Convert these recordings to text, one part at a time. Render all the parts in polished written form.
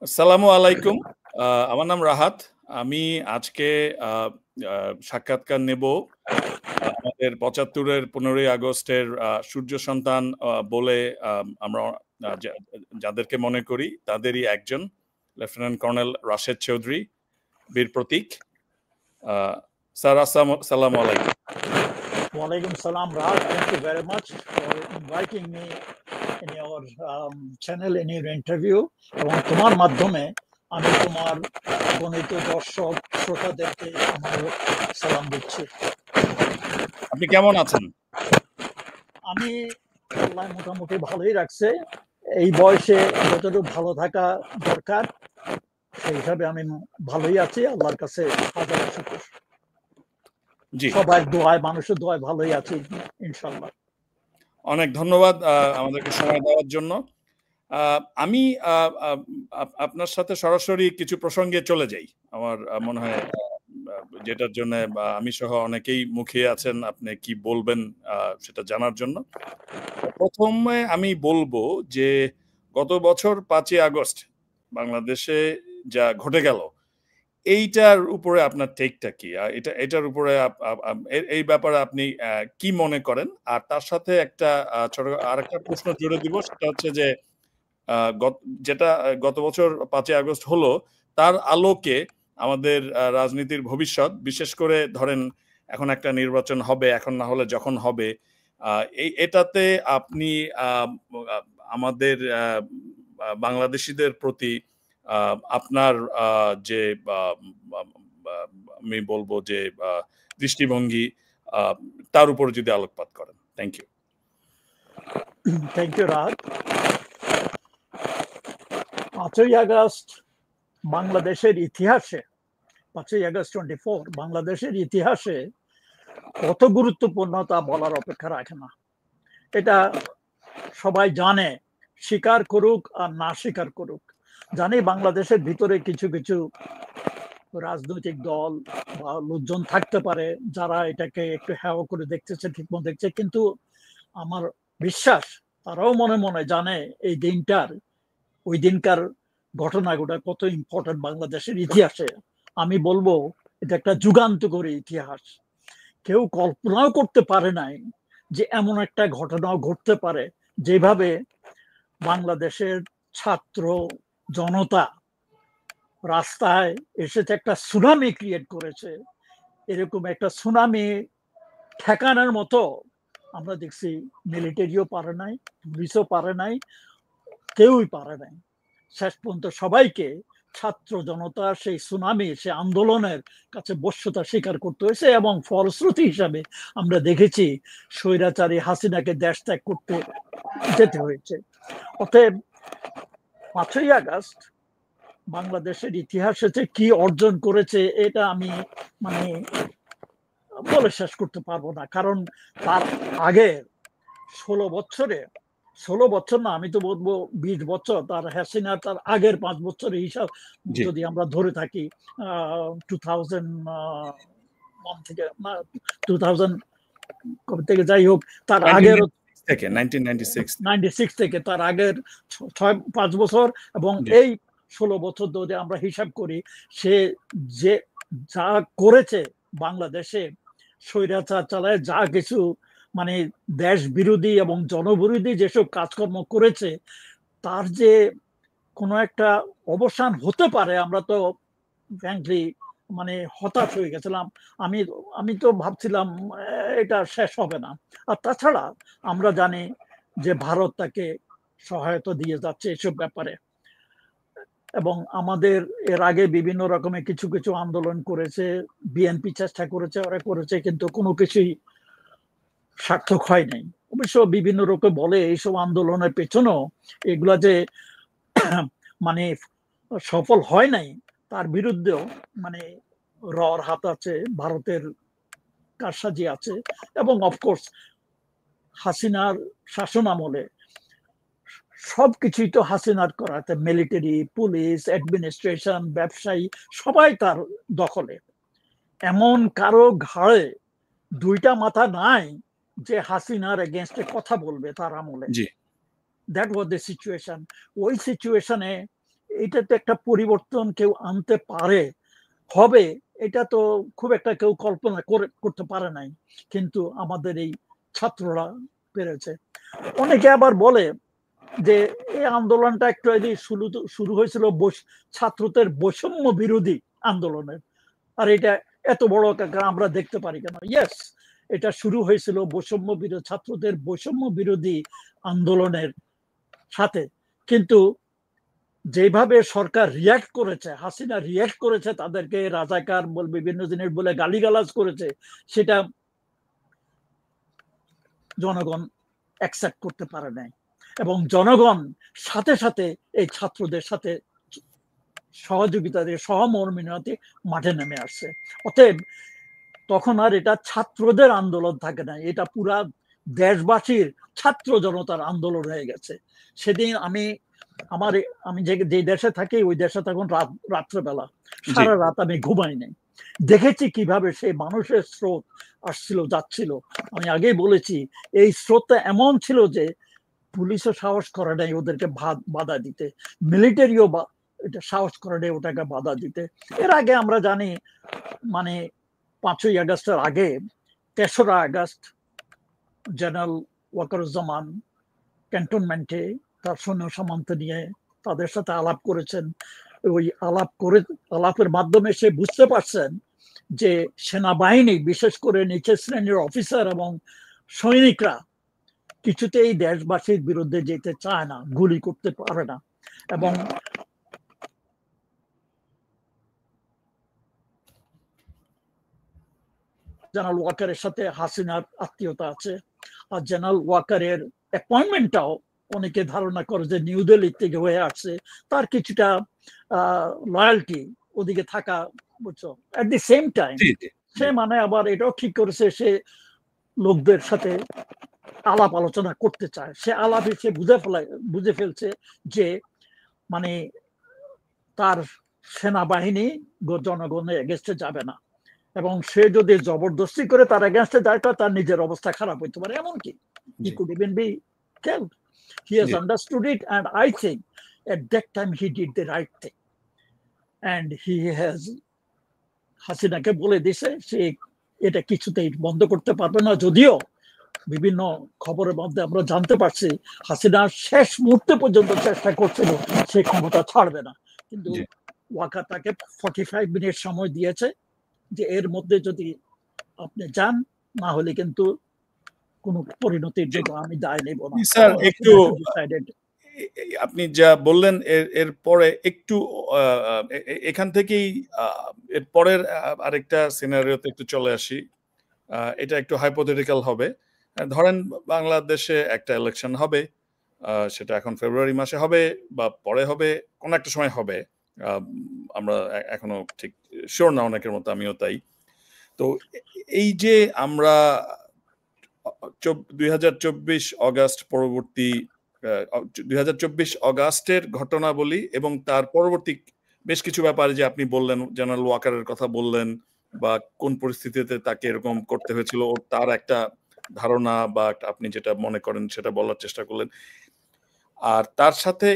আসসালামু আলাইকুম। আমার নাম রাহাত। আমি আজকে আ আ সাক্ষাৎকার নেব আমাদের ৭৫ এর ১৫ই আগস্টের সূর্য সন্তান বলে আমরা যাদেরকে মনে করি তাদেরই একজন লেফটেন্যান্ট কর্নেল রাশেদ চৌধুরী, বীর প্রতীক। স্যার আসসালামু আলাইকুম। Walaikum salam, Raj. Thank you very much for inviting me in your channel, in your interview. এবং তোমার মাধ্যমে আমি তোমার গণিত দর্শক শ্রোতাদেরকে আমার সালাম দিচ্ছি। আপনি কেমন আছেন? আমি আল্লাহ মোটামুটি ভালোই রাখছে। এই বয়সে যতটুকু ভালো থাকা দরকার সেই হিসাবে আমি ভালোই আছি। আল্লাহর কাছে হাজার শুকর। সবাই দোয়ায়, মানুষের দোয়ায় ভালোই আছি ইনশাআল্লাহ। অনেক ধন্যবাদ আমাদেরকে সময় দেওয়ার জন্য। আমি আপনার সাথে সরাসরি কিছু প্রসঙ্গে চলে যাই। আমার মনে হয় যেটার জন্য আমি সহ অনেকেই মুখিয়ে আছেন আপনি কি বলবেন সেটা জানার জন্য। প্রথমে আমি বলবো যে গত বছর ৫ই আগস্ট বাংলাদেশে যা ঘটে গেল এইটার উপরে আপনার টেকটা কি? এটার উপরে এই ব্যাপারে আপনি কি মনে করেন? আর তার সাথে একটা ছোট আরেকটা প্রশ্ন জুড়ে দিব, সেটা হচ্ছে যে যেটা গত বছর ৫ই আগস্ট হলো, তার আলোকে আমাদের রাজনীতির ভবিষ্যৎ, বিশেষ করে ধরেন এখন একটা নির্বাচন হবে, এখন না হলে যখন হবে, এটাতে আপনি আমাদের বাংলাদেশিদের প্রতি আপনার যে আমি বলবো যে দৃষ্টিভঙ্গি, তার উপরে যদি আলোকপাত করেন। Thank you. থ্যাংক ইউ রাত। ৫ই আগস্ট বাংলাদেশের ইতিহাসে, ৫ই আগস্ট 24 বাংলাদেশের ইতিহাসে কত গুরুত্বপূর্ণ তা বলার অপেক্ষা রাখে না। এটা সবাই জানে, স্বীকার করুক আর না স্বীকার করুক। জানি বাংলাদেশের ভিতরে কিছু কিছু রাজনৈতিক দল বা লোকজন থাকতে পারে যারা এটাকে একটু হেয় করে দেখতেছে, ঠিকমতো দেখছে, কিন্তু আমার বিশ্বাস তারাও মনে মনে জানে এই দিনটার, ওই দিনকার ঘটনাগুলো কত ইম্পর্টেন্ট বাংলাদেশের ইতিহাসে। আমি বলবো এটা একটা যুগান্তকারী ইতিহাস। কেউ কল্পনাও করতে পারে নাই যে এমন একটা ঘটনাও ঘটতে পারে, যেভাবে বাংলাদেশের ছাত্র জনতা রাস্তায় এসেছে, একটা সুনামি ক্রিয়েট করেছে। এরকম একটা সুনামি ঠেকানোর মতো আমরা দেখছি মিলিটারিও পারে নাই, পুলিশও পারে নাই, কেউই পারে নাই। শেষ পর্যন্ত সবাইকে, ছাত্র জনতা সেই সুনামি, সেই আন্দোলনের কাছে বশ্যতা স্বীকার করতে হয়েছে, এবং ফলশ্রুতি হিসাবে আমরা দেখেছি স্বৈরাচারী হাসিনাকে দেশ ত্যাগ করতে যেতে হয়েছে। অতএব ৫ই আগস্ট বাংলাদেশের ইতিহাসে যে কি অর্জন করেছে এটা আমি বলে শেষ করতে পারবো না। কারণ তার আগে ১৬ বছর না, আমি তো বলবো ২০ বছর, তার হাসিনার তার আগের ৫ বছরের হিসাব যদি আমরা ধরে থাকি, 2001 থেকে 2000 কবে থেকে যাই হোক, তার আগের 96 থেকে তার আগের ৬-৫ বছর, এবং এই ১৬ বছর ধরে আমরা হিসাব করি, সে যে যা করেছে বাংলাদেশে, স্বৈরাচার চালায় যা কিছু দেশ বিরোধী এবং জনবিরোধী যেসব কাজকর্ম করেছে, তার যে কোনো একটা অবসান হতে পারে, আমরা তো ফ্র্যাঙ্কলি হতাশ হয়ে গেছিলাম। আমি তো ভাবছিলাম এটা শেষ হবে না। আর তাছাড়া আমরা জানি যে ভারত তাকে সহায়তা দিয়ে যাচ্ছে এসব ব্যাপারে, এবং আমাদের এর আগে বিভিন্ন রকমের কিছু কিছু আন্দোলন করেছে, বিএনপি চেষ্টা করেছে, ওরা করেছে, কিন্তু কোনো কিছুই সার্থক হয় নাই। অবশ্য বিভিন্ন রকম বলে এইসব আন্দোলনের পেছনেও এগুলা যে সফল হয় নাই, তার বিরুদ্ধেও রর হাত আছে, ভারতের কারসাজি আছে, এবং অফকোর্স হাসিনার শাসন আমলে সবকিছুই তো হাসিনার করাতে, মিলিটারি, পুলিশ, অ্যাডমিনিস্ট্রেশন, ব্যবসায়ী সবাই তার দখলে। এমন কারো ঘাড়ে দুইটা মাথা নাই যে হাসিনার এগেইনস্টে কথা বলবে তার আমলে। That was the situation. ওই সিচুয়েশনে এটাতে একটা পরিবর্তন কেউ আনতে পারে, হবে, এটা তো খুব একটা কেউ কল্পনা করতে পারে নাই, কিন্তু আমাদের এই ছাত্ররা পেরেছে। অনেকে আবার বলে যে এই আন্দোলনটা একটু শুরু হয়েছিল ছাত্রদের বৈষম্য বিরোধী আন্দোলনের, আর এটা এত বড় আমরা দেখতে পারি কেন? ইয়েস, এটা শুরু হয়েছিল বৈষম্য বিরোধী, ছাত্রদের বৈষম্য বিরোধী আন্দোলনের সাথে, কিন্তু যেভাবে সরকার রিয়াক্ট করেছে, হাসিনা রিয়াক্ট করেছে, তাদেরকে রাজাকার বিভিন্ন জিনিস বলে গালিগালাজ করেছে, সেটা জনগণ অ্যাকসেপ্ট করতে পারে নাই, এবং জনগণ সাথে সাথে এই ছাত্রদের সাথে সহযোগিতা দিয়ে সহমর্মিতাতে মাঠে নেমে আসছে। অতএব তখন আর এটা ছাত্রদের আন্দোলন থাকে না, এটা পুরা দেশবাসীর ছাত্র জনতার আন্দোলন হয়ে গেছে। সেদিন আমি যে দেশে থাকি, ওই দেশে তখন রাত্রেবেলা সারা রাত আমি ঘুমাই নাই, দেখেছি কিভাবে সেই মানুষের স্রোত আসছিল যাচ্ছিল। আমি আগেই বলেছি এই স্রোতটা এমন ছিল যে পুলিশও সাহস করে নাই ওদেরকে বাধা দিতে, মিলিটারিও এটা সাহস করে নাই ওটাকে বাধা দিতে। এর আগে আমরা জানি, মানে 5ই আগস্টের আগে 3রা আগস্ট জেনারেল ওয়াকারুজ্জামান ক্যান্টনমেন্টে তার সৈন্য সামন্ত নিয়ে তাদের সাথে আলাপ করেছেন। ওই আলাপের মাধ্যমে সে বুঝতে পারছেন যে সেনাবাহিনী, বিশেষ করে নিচের শ্রেণীর অফিসার এবং সৈনিকরা কিছুতেই দেশবাসীর বিরুদ্ধে যেতে চায় না, গুলি করতে পারে না, এবং জেনারেল ওয়াকারের সাথে হাসিনার আত্মীয়তা আছে। আর জেনারেল ওয়াকারের অ্যাপয়েন্টমেন্টটাও অনেকে ধারণা করে যে নিউ দিল্লি থেকে হয়ে আসছে, তার কিছুটা লয়ালটি ওদিকে থাকা, বুঝছো। এট দি সেম টাইম সে মানে আবার এটাও ঠিক করেছে, সে লোকদের সাথে আলাপ আলোচনা করতে চায়। সে আলাপে সে বুঝে ফেলছে যে মানে তার সেনাবাহিনী জনগণের এগেনস্টে যাবে না, এবং সে যদি জবরদস্তি করে তার এগেনস্টে যায়, তার নিজের অবস্থা খারাপ হইতে পারে, এমনকি he could even be killed. He has understood it, and I think at that time he did the right thing, and he has হাসিনাকে বলে দিছে সে এটা কিছুতেই বন্ধ করতে পারবে না। যদিও বিভিন্ন খবরের মধ্যে আমরা জানতে পারছি হাসিনা শেষ মুহূর্তে পর্যন্ত চেষ্টা করছিল সে ক্ষমতা ছাড়বে না, কিন্তু ওয়াকার তাকে 45 মিনিট সময় দিয়েছে যে এর মধ্যে যদি আপনি যান, না হলে কিন্তু কোনো পরিণতির জন্য আমি দায় নেব না। স্যার, একটু আপনি যা বললেন এর পরে একটু এখান থেকেই এর পরের আরেকটা সিনারিওতে একটু চলে আসি। এটা একটু হাইপোথেটিক্যাল হবে। ধরেন বাংলাদেশে একটা ইলেকশন হবে, সেটা এখন ফেব্রুয়ারি মাসে হবে বা পরে হবে, কোন একটা সময় হবে, আমরা এখনো ঠিক শিওর না, অনেকের মতো আমিও তাই। তো এই যে আমরা 2024 অগাস্ট পরবর্তী 2024 অগাস্টের ঘটনাবলী এবং তার পরবর্তী বেশ কিছু ব্যাপারে যে আপনি বললেন, জেনারেল ওয়াকারের কথা বললেন, বা কোন পরিস্থিতিতে তাকে এরকম করতে হয়েছিল, তার একটা ধারণা বা আপনি যেটা মনে করেন সেটা বলার চেষ্টা করলেন। আর তার সাথে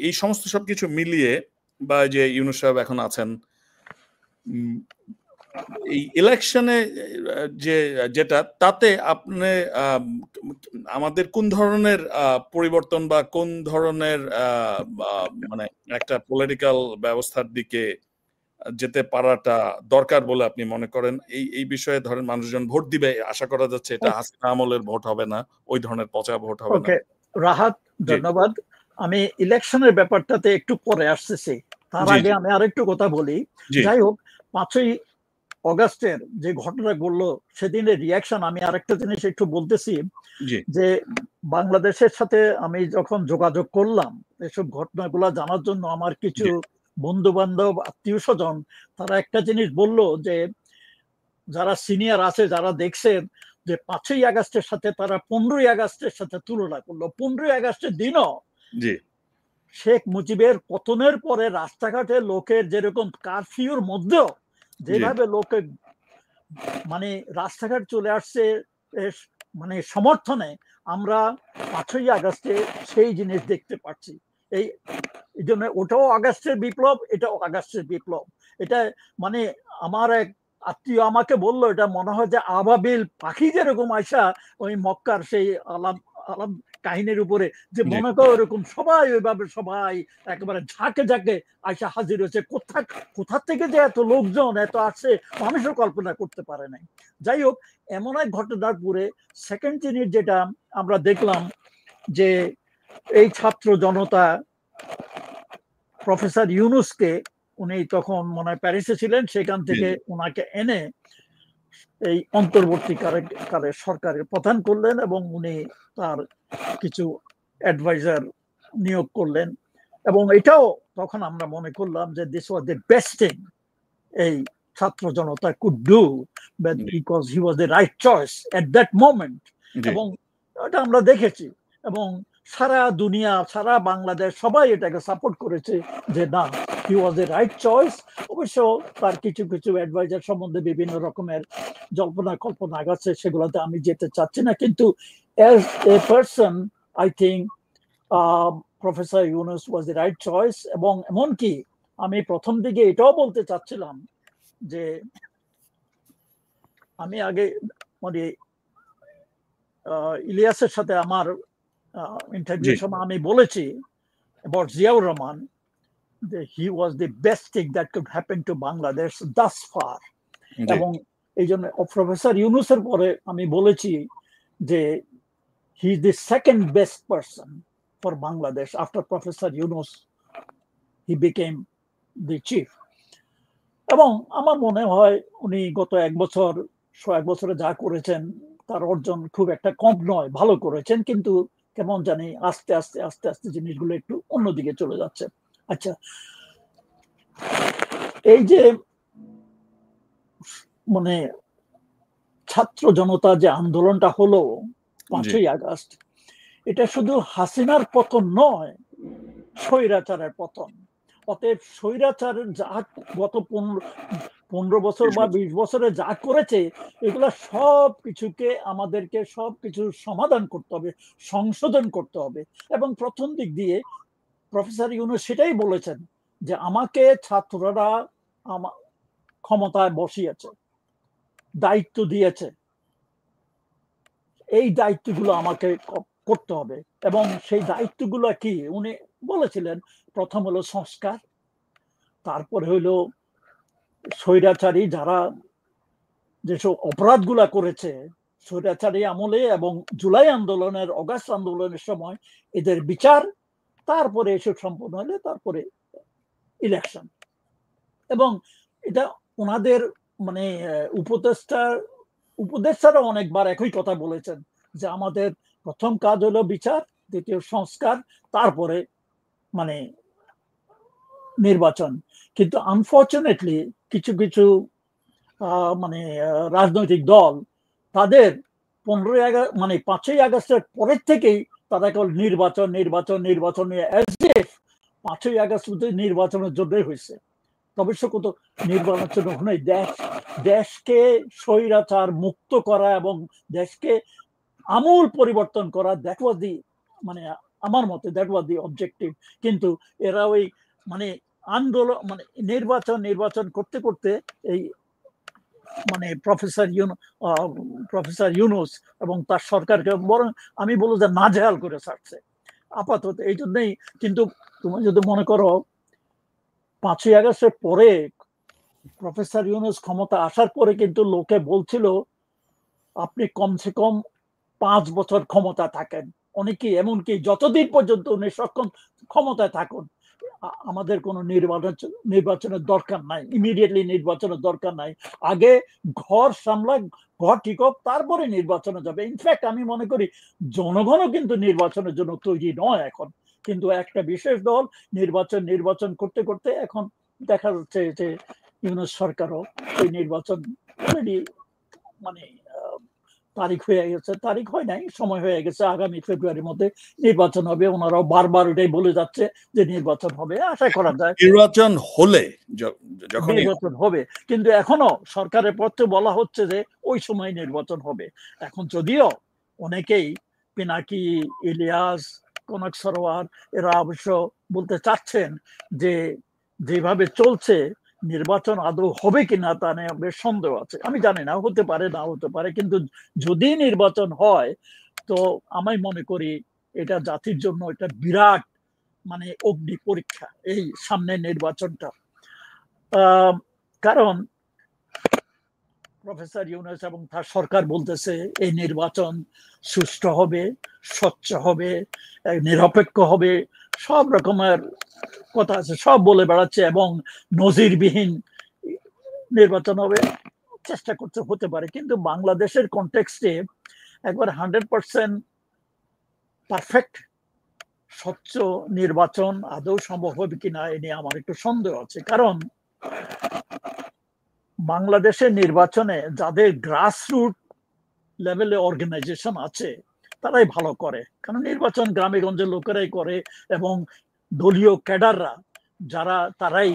এই সমস্ত সবকিছু মিলিয়ে, বা যে ইউনূস সাহেব এখন আছেন, এই ইলেকশনে যেটা, তাতে আপনি আমাদের কোন ধরনের পরিবর্তন বা কোন ধরনের মানে একটা পলিটিক্যাল ব্যবস্থার দিকে যেতে পারাটা দরকার বলে আপনি মনে করেন? এই বিষয়ে ধরেন মানুষজন ভোট দিবে, আশা করা যাচ্ছে এটা হাসিনা আমলের ভোট হবে না, ওই ধরনের পচা ভোট হবে না। রাহাত, ধন্যবাদ। আমি ইলেকশনের ব্যাপারটাতে একটু পরে আসতেছি, তার আগে আমি আরেকটু কথা বলি। যাই হোক, 5ই অগাস্টের যে ঘটনা ঘটলো সেদিনের রিয়াকশন, আমি আরেকটা জিনিস একটু বলতেছি, যে বাংলাদেশের সাথে আমি যখন যোগাযোগ করলাম এসব ঘটনাগুলো জানার জন্য, আমার কিছু বন্ধু বান্ধব, আত্মীয় স্বজন, তারা একটা জিনিস বললো যে যারা সিনিয়র আছে, যারা দেখছেন, যে 5ই আগস্টের সাথে তারা 15ই আগস্টের সাথে তুলনা করলো। 15ই আগস্টের দিনও শেখ মুজিবের পতনের পরে রাস্তাঘাটে লোকের যেরকম কারফিউর মধ্যেও যেভাবে লোকে মানে রাস্তাঘাট চলে আসছে মানে সমর্থনে, আমরা 5ই আগস্টে সেই জিনিস দেখতে পাচ্ছি। এই এই জন্য ওটাও আগস্টের বিপ্লব, এটাও আগস্টের বিপ্লব। এটা মানে আমার এক আত্মীয় আমাকে বললো, এটা মনে হয় যে আবাবিল পাখি যেরকম আয়সা ওই মক্কার সেই আলাপ আলাপ কাহিনীর উপরে, যে মনে করো এরকম সবাই ওইভাবে সবাই একেবারে ঝাঁকে ঝাঁকে আয়সা হাজির হয়েছে। কোথা থেকে যে এত লোকজন এত আসছে মানুষও কল্পনা করতে পারে নাই। যাই হোক, এমন এক ঘটনার পরে সেকেন্ড জিনিস যেটা আমরা দেখলাম, যে এই ছাত্র জনতা প্রফেসর ইউনুসকে, উনি তখন মনে হয় প্যারিসে ছিলেন, সেখান থেকে ওনাকে এনে এই অন্তর্বর্তীকালে সরকারের প্রধান করলেন এবং উনি তার কিছু অ্যাডভাইজার নিয়োগ করলেন। এবং এটাও তখন আমরা মনে করলাম যে this was the best thing এই ছাত্র জনতা could do, because he was the right choice at that moment. এবং এটা আমরা দেখেছি, এবং সারা দুনিয়া, সারা বাংলাদেশ সবাই এটাকে সাপোর্ট করেছে যে না, হি ওয়াজ দ্য রাইট চয়েস। অবশ্য তার কিছু কিছু অ্যাডভাইজার সম্বন্ধে বিভিন্ন রকমের জল্পনা কল্পনা আছে, সেগুলোতে আমি যেতে চাচ্ছি না, কিন্তু as a person I think professor Yunus was the right choice. এবং এমনকি আমি প্রথম দিকে এটাও বলতে চাচ্ছিলাম যে আমি আগে মানে ইলিয়াসের সাথে আমার ইন্টারভিউ সময় আমি বলেছি about Ziaur Rahman that he was the best thing that could happen to Bangladesh thus far. এবং এই জন্য প্রফেসর ইউনুসের পরে আমি বলেছি যে he is the second best person for Bangladesh after Professor Yunus he became the chief. এবং আমার মনে হয় উনি গত এক বছরে যা করেছেন তার অর্জন খুব একটা কম নয়, ভালো করেছেন, কিন্তু কেমন জানি আস্তে আস্তে আস্তে আস্তে জিনিসগুলো একটু অন্যদিকে চলে যাচ্ছে। আচ্ছা, এই যে মানে ছাত্র জনতা যে আন্দোলনটা হলো 5ই আগস্ট, এটা শুধু হাসিনার পতন নয়, স্বৈরাচারের পতন। অতএব স্বৈরাচারের যা গত 15 বছর বা 20 বছরে যা করেছে, এগুলা সব কিছুকে আমাদেরকে সব কিছু সমাধান করতে হবে, সংশোধন করতে হবে। এবং প্রথম দিক দিয়ে প্রফেসর ইউনুস সেটাই বলেছেন যে আমাকে ছাত্ররা ক্ষমতায় বসিয়েছে, দায়িত্ব দিয়েছে, এই দায়িত্বগুলো আমাকে করতে হবে। এবং সেই দায়িত্বগুলো কি উনি বলেছিলেন, প্রথম হলো সংস্কার, তারপরে হইলো স্বৈরাচারী যারা যেসব অপরাধগুলা করেছে স্বৈরাচারী আমলে এবং জুলাই আন্দোলনের, অগাস্ট আন্দোলনের সময়, এদের বিচার, তারপরে এসব সম্পন্ন হলে তারপরে ইলেকশন। এবং এটা ওনাদের মানে উপদেষ্টারা অনেকবার একই কথা বলেছেন যে আমাদের প্রথম কাজ হলো বিচার, দ্বিতীয় সংস্কার, তারপরে মানে নির্বাচন। কিন্তু আনফরচুনেটলি কিছু কিছু মানে রাজনৈতিক দল তাদের 5ই আগস্টের পরের থেকেই তারা কেবল নির্বাচন নির্বাচন নির্বাচন নিয়ে, 5ই আগস্ট নির্বাচনের জন্যই হয়েছে। তবে সে কত নির্বাচন হলে দেশকে স্বৈরাচার মুক্ত করা এবং দেশকে আমূল পরিবর্তন করা, দ্যাট ওয়াজ দি মানে আমার মতে দ্যাট ওয়াজ দি অবজেক্টিভ। কিন্তু এরা ওই মানে আন্দোলন মানে নির্বাচন করতে করতে এই মানে প্রফেসর ইউনুস এবং তার সরকারকে বরং আমি বলবো যে নাজেহাল করে ছাড়ছে আপাতত। এই জন্যই কিন্তু তুমি যদি মনে করো 5ই আগস্টের পরে প্রফেসর ইউনুস ক্ষমতা আসার পরে কিন্তু লোকে বলছিল আপনি কমসে কম 5 বছর ক্ষমতা থাকেন, অনেকেই এমনকি যতদিন পর্যন্ত উনি সক্ষম ক্ষমতায় থাকুন, আমাদের কোনো নির্বাচনের দরকার নাই, ইমিডিয়েটলি নির্বাচনের দরকার নাই, আগে ঘর সামলা, ঘর ঠিক হোক, তারপরে নির্বাচনে যাবে। ইনফ্যাক্ট আমি মনে করি জনগণও কিন্তু নির্বাচনের জন্য তৈরি নয় এখন, কিন্তু একটা বিশেষ দল নির্বাচন করতে করতে এখন দেখা যাচ্ছে যে ইউনুস সরকারও এই নির্বাচন অলরেডি মানে তারিখ হয়ে গেছে, তারিখ হয় নাই, সময় হয়ে গেছে, আগামী ফেব্রুয়ারির মধ্যে নির্বাচন হবে। ওনারাও বারবার ওটাই বলে যাচ্ছে যে নির্বাচন হবে, আশা করা যায় নির্বাচন হলে নির্বাচন হবে। কিন্তু এখনো সরকারের পক্ষে বলা হচ্ছে যে ওই সময় নির্বাচন হবে। এখন যদিও অনেকেই পিনাকি, ইলিয়াস, কনক সরোয়ার এরা অবশ্য বলতে চাচ্ছেন যে যেভাবে চলছে নির্বাচন আদৌ হবে কিনা তা নিয়ে বেশ সন্দেহ আছে। আমি জানি না, হতে পারে, না হতে পারে, কিন্তু যদি নির্বাচন হয় তো আমি মনে করি এটা জাতির জন্য এটা বিরাট মানে অগ্নি পরীক্ষা এই সামনের নির্বাচনটা। কারণ প্রফেসর ইউনূস এবং তার সরকার বলতেছে এই নির্বাচন সুষ্ঠু হবে, স্বচ্ছ হবে, নিরপেক্ষ হবে, সব রকমের কথা আছে, সব বলে বেড়াচ্ছে, এবং নজিরবিহীন নির্বাচন হবে চেষ্টা করতে, হতে পারে। কিন্তু বাংলাদেশের কনটেক্সটে একবার 100% পারফেক্ট স্বচ্ছ নির্বাচন আদৌ সম্ভব হবে কিনা এ নিয়ে আমার একটু সন্দেহ আছে। কারণ বাংলাদেশের নির্বাচনে যাদের গ্রাসরুট লেভেলে অর্গানাইজেশন আছে তারাই ভালো করে, কারণ নির্বাচন গ্রামে গঞ্জের লোকেরাই করে, এবং দলীয় ক্যাডাররা যারা তারাই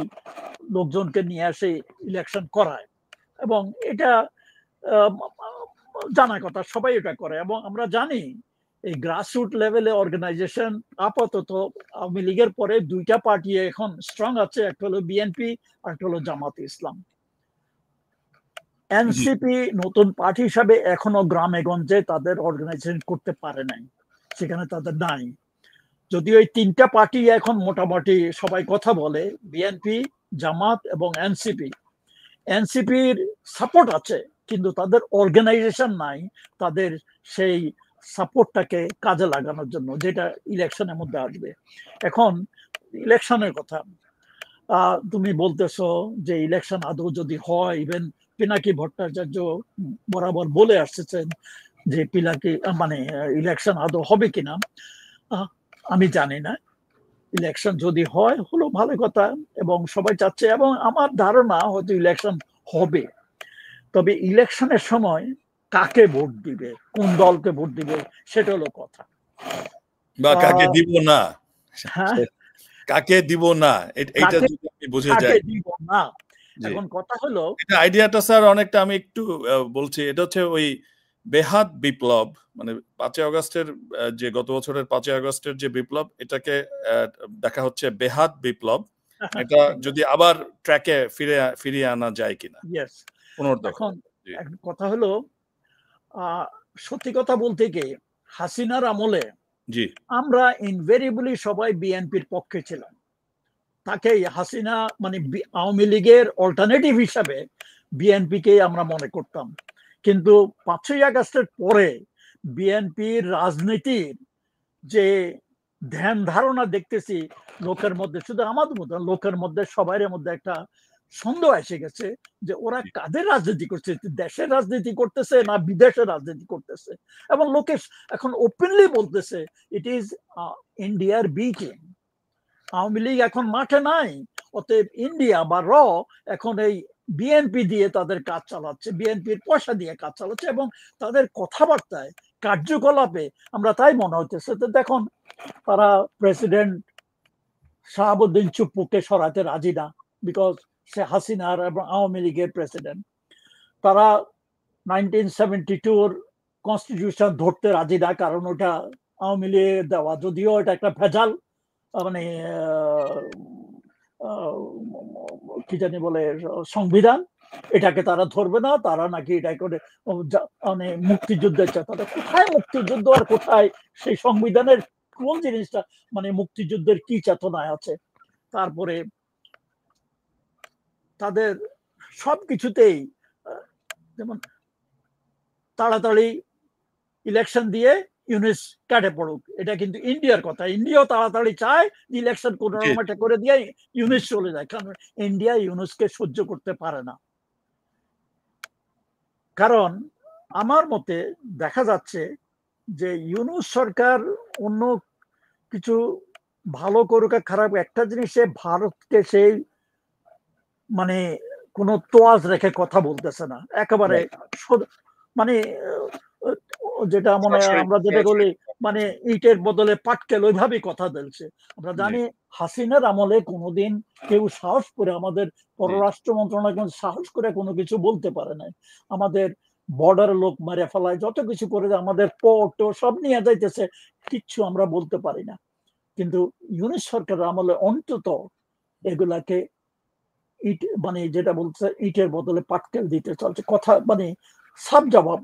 লোকজনকে নিয়ে আসে ইলেকশন করায়, এবং এটা জানা কথা, সবাই এটা করে। এবং আমরা জানি এই গ্রাসরুট লেভেলে অর্গানাইজেশন আপাতত আওয়ামী লীগের পরে দুইটা পার্টি এখন স্ট্রং আছে, একটা হলো বিএনপি আর একটা হলো জামাতে ইসলাম। এনসিপি নতুন পার্টি হিসাবে এখনো গ্রামে গঞ্জে তাদের অর্গানাইজেশন করতে পারে নাই, সেখানে তাদের নাই। যদিও এই তিনটা পার্টি এখন মোটামুটি সবাই কথা বলে, বিএনপি, জামাত এবং এনসিপি। এনসিপির সাপোর্ট আছে কিন্তু তাদের অর্গানাইজেশন নাই, তাদের সেই সাপোর্টটাকে কাজে লাগানোর জন্য, যেটা ইলেকশনের মধ্যে আসবে। এখন ইলেকশনের কথা তুমি বলতেছো যে ইলেকশন আদৌ যদি হয়, ইভেন পিনাকি ভট্টাচার্য বরাবর বলে আসছেন যে পিনাকি মানে ইলেকশন আদৌ হবে কিনা আমি জানি না। ইলেকশন যদি হয় হলো ভালো কথা, এবং সবাই চাচ্ছে, এবং আমার ধারণা হয়তো ইলেকশন হবে। তবে ইলেকশনের সময় কাকে ভোট দিবে, কোন দলকে ভোট দিবে, সেটা হলো কথা। বা কাকে দিব না, হ্যাঁ, কাকে দিব না, এটা যদি আপনি বুঝে যাই, কাকে দিব না। এখন কথা হলো এটা আইডিয়াটা স্যার অনেকটা আমি একটু বলছি, এটা হচ্ছে ওই বেহাত বিপ্লব, মানে 5ই আগস্টের যে গত বছরের 5ই আগস্টের যে বিপ্লব, এটাকে দেখা হচ্ছে বেহাত বিপ্লব। এটা যদি আবার ট্র্যাকে ফিরিয়ে আনা যায় কিনা। এখন কথা হলো সত্যি কথা বলতে কি, হাসিনার আমলে আমরা ইনভেরিয়েবলি সবাই বিএনপির পক্ষে ছিলাম। তাকে হাসিনা মানে আওয়ামী লীগের অল্টারনেটিভ হিসাবে বিএনপিকে আমরা মনে করতাম। কিন্তু 5ই আগস্টের পরে বিএনপির রাজনীতির যে ধ্যান ধারণা দেখতেছি লোকের মধ্যে, শুধু আমাদের মধ্যে, লোকের মধ্যে, সবার মধ্যে একটা সন্দেহ এসে গেছে যে ওরা কাদের রাজনীতি করছে, দেশের রাজনীতি করতেছে না বিদেশের রাজনীতি করতেছে। এবং লোকে এখন ওপেনলি বলতেছে ইট ইজ ইন্ডিয়ার বি টিম। আওয়ামী লীগ এখন মাঠে নাই, অতএব ইন্ডিয়া বা র এখন এই বিএনপি দিয়ে তাদের কাজ চালাচ্ছে, বিএনপির পয়সা দিয়ে কাজ চালাচ্ছে, এবং তাদের কথাবার্তায় কার্যকলাপে আমরা তাই মনে হইতেছে। তো দেখুন, তারা প্রেসিডেন্ট শাহাবুদ্দিন চুপ্পুকে সরাতে রাজি না, বিকজ সে হাসিনার এবং আওয়ামী লীগের প্রেসিডেন্ট। তারা 1972 কনস্টিটিউশন ধরতে রাজি না, কারণ ওটা আওয়ামী লীগের দেওয়া, যদিও এটা একটা ভেজাল, মানে কি জানি বলে সংবিধান, এটাকে তারা ধরবে না। তারা নাকি এটা করে মানে মুক্তিযুদ্ধের চেতনা, কোথায় মুক্তিযুদ্ধ আর কোথায় সেই সংবিধানের কোন জিনিসটা, মানে মুক্তিযুদ্ধের কি চেতনায় আছে। তারপরে তাদের সবকিছুতেই যেমন তাড়াতাড়ি ইলেকশন দিয়ে ইউনুস কাটে পড়ুক, এটা কিন্তু ইন্ডিয়ার কথা। ইন্ডিয়াও তাড়াতাড়ি চায় ইলেকশন কোন রকম একটা করে দিয়ে ইউনুস চলে যায়, কারণ ইন্ডিয়া ইউনুসকে সহ্য করতে পারে না। কারণ আমার মতে দেখা যাচ্ছে যে ইউনুস সরকার অন্য কিছু ভালো করুক আর খারাপ, একটা জিনিসে ভারতকে সেই মানে কোনো তোয়াজ রেখে কথা বলতেছে না একেবারে, মানে যেটা মনে আমরা যেটা বলি মানে ইটের বদলে পাটকেল, ওইভাবেই কথা বলছে। আমরা জানি হাসিনার আমলে কোনোদিন কেউ সাহস করে, আমাদের পররাষ্ট্র মন্ত্রণালয় সাহস করে কোনো কিছু বলতে পারে নাই। আমাদের বর্ডার লোক মারে ফেলায়, যত কিছু করে, আমাদের পোর্ট সব নিয়ে যাইতেছে, কিচ্ছু আমরা বলতে পারি না, কিন্তু ইউনিস সরকারের আমলে অন্তত এগুলাকে ইট মানে যেটা বলছে ইটের বদলে পাটকেল দিতে চলছে, কথা মানে সাব জবাব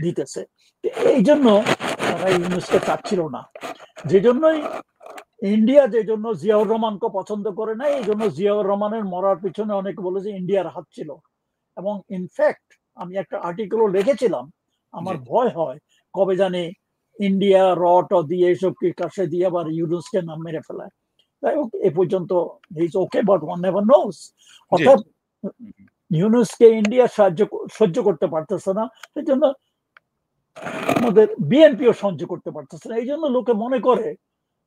দিতেছে। এই জন্য তারা ইউনুসকে চাচ্ছিল না, যে জন্যই ইন্ডিয়া যে জন্য জিয়াউর রহমানকে পছন্দ করে না, এই জন্য জিয়াউর রহমানের মরার পিছনে অনেকে বলে যে ইন্ডিয়ার হাত ছিল। এবং ইনফ্যাক্ট আমি একটা আর্টিকেলও লিখেছিলাম, আমার ভয় হয় কবে জানি ইন্ডিয়া রট দিয়ে এইসব কাছে দিয়ে আবার ইউনুসকে নাম মেরে ফেলায়। যাই হোক, এ পর্যন্ত is okay, but one never knows. অর্থাৎ ইউনুসকে ইন্ডিয়া সহ্য করতে পারতেছে না, সেই জন্য আমাদের বিএনপিও সহ্য করতে পারতেছে না। এই জন্য লোকে মনে করে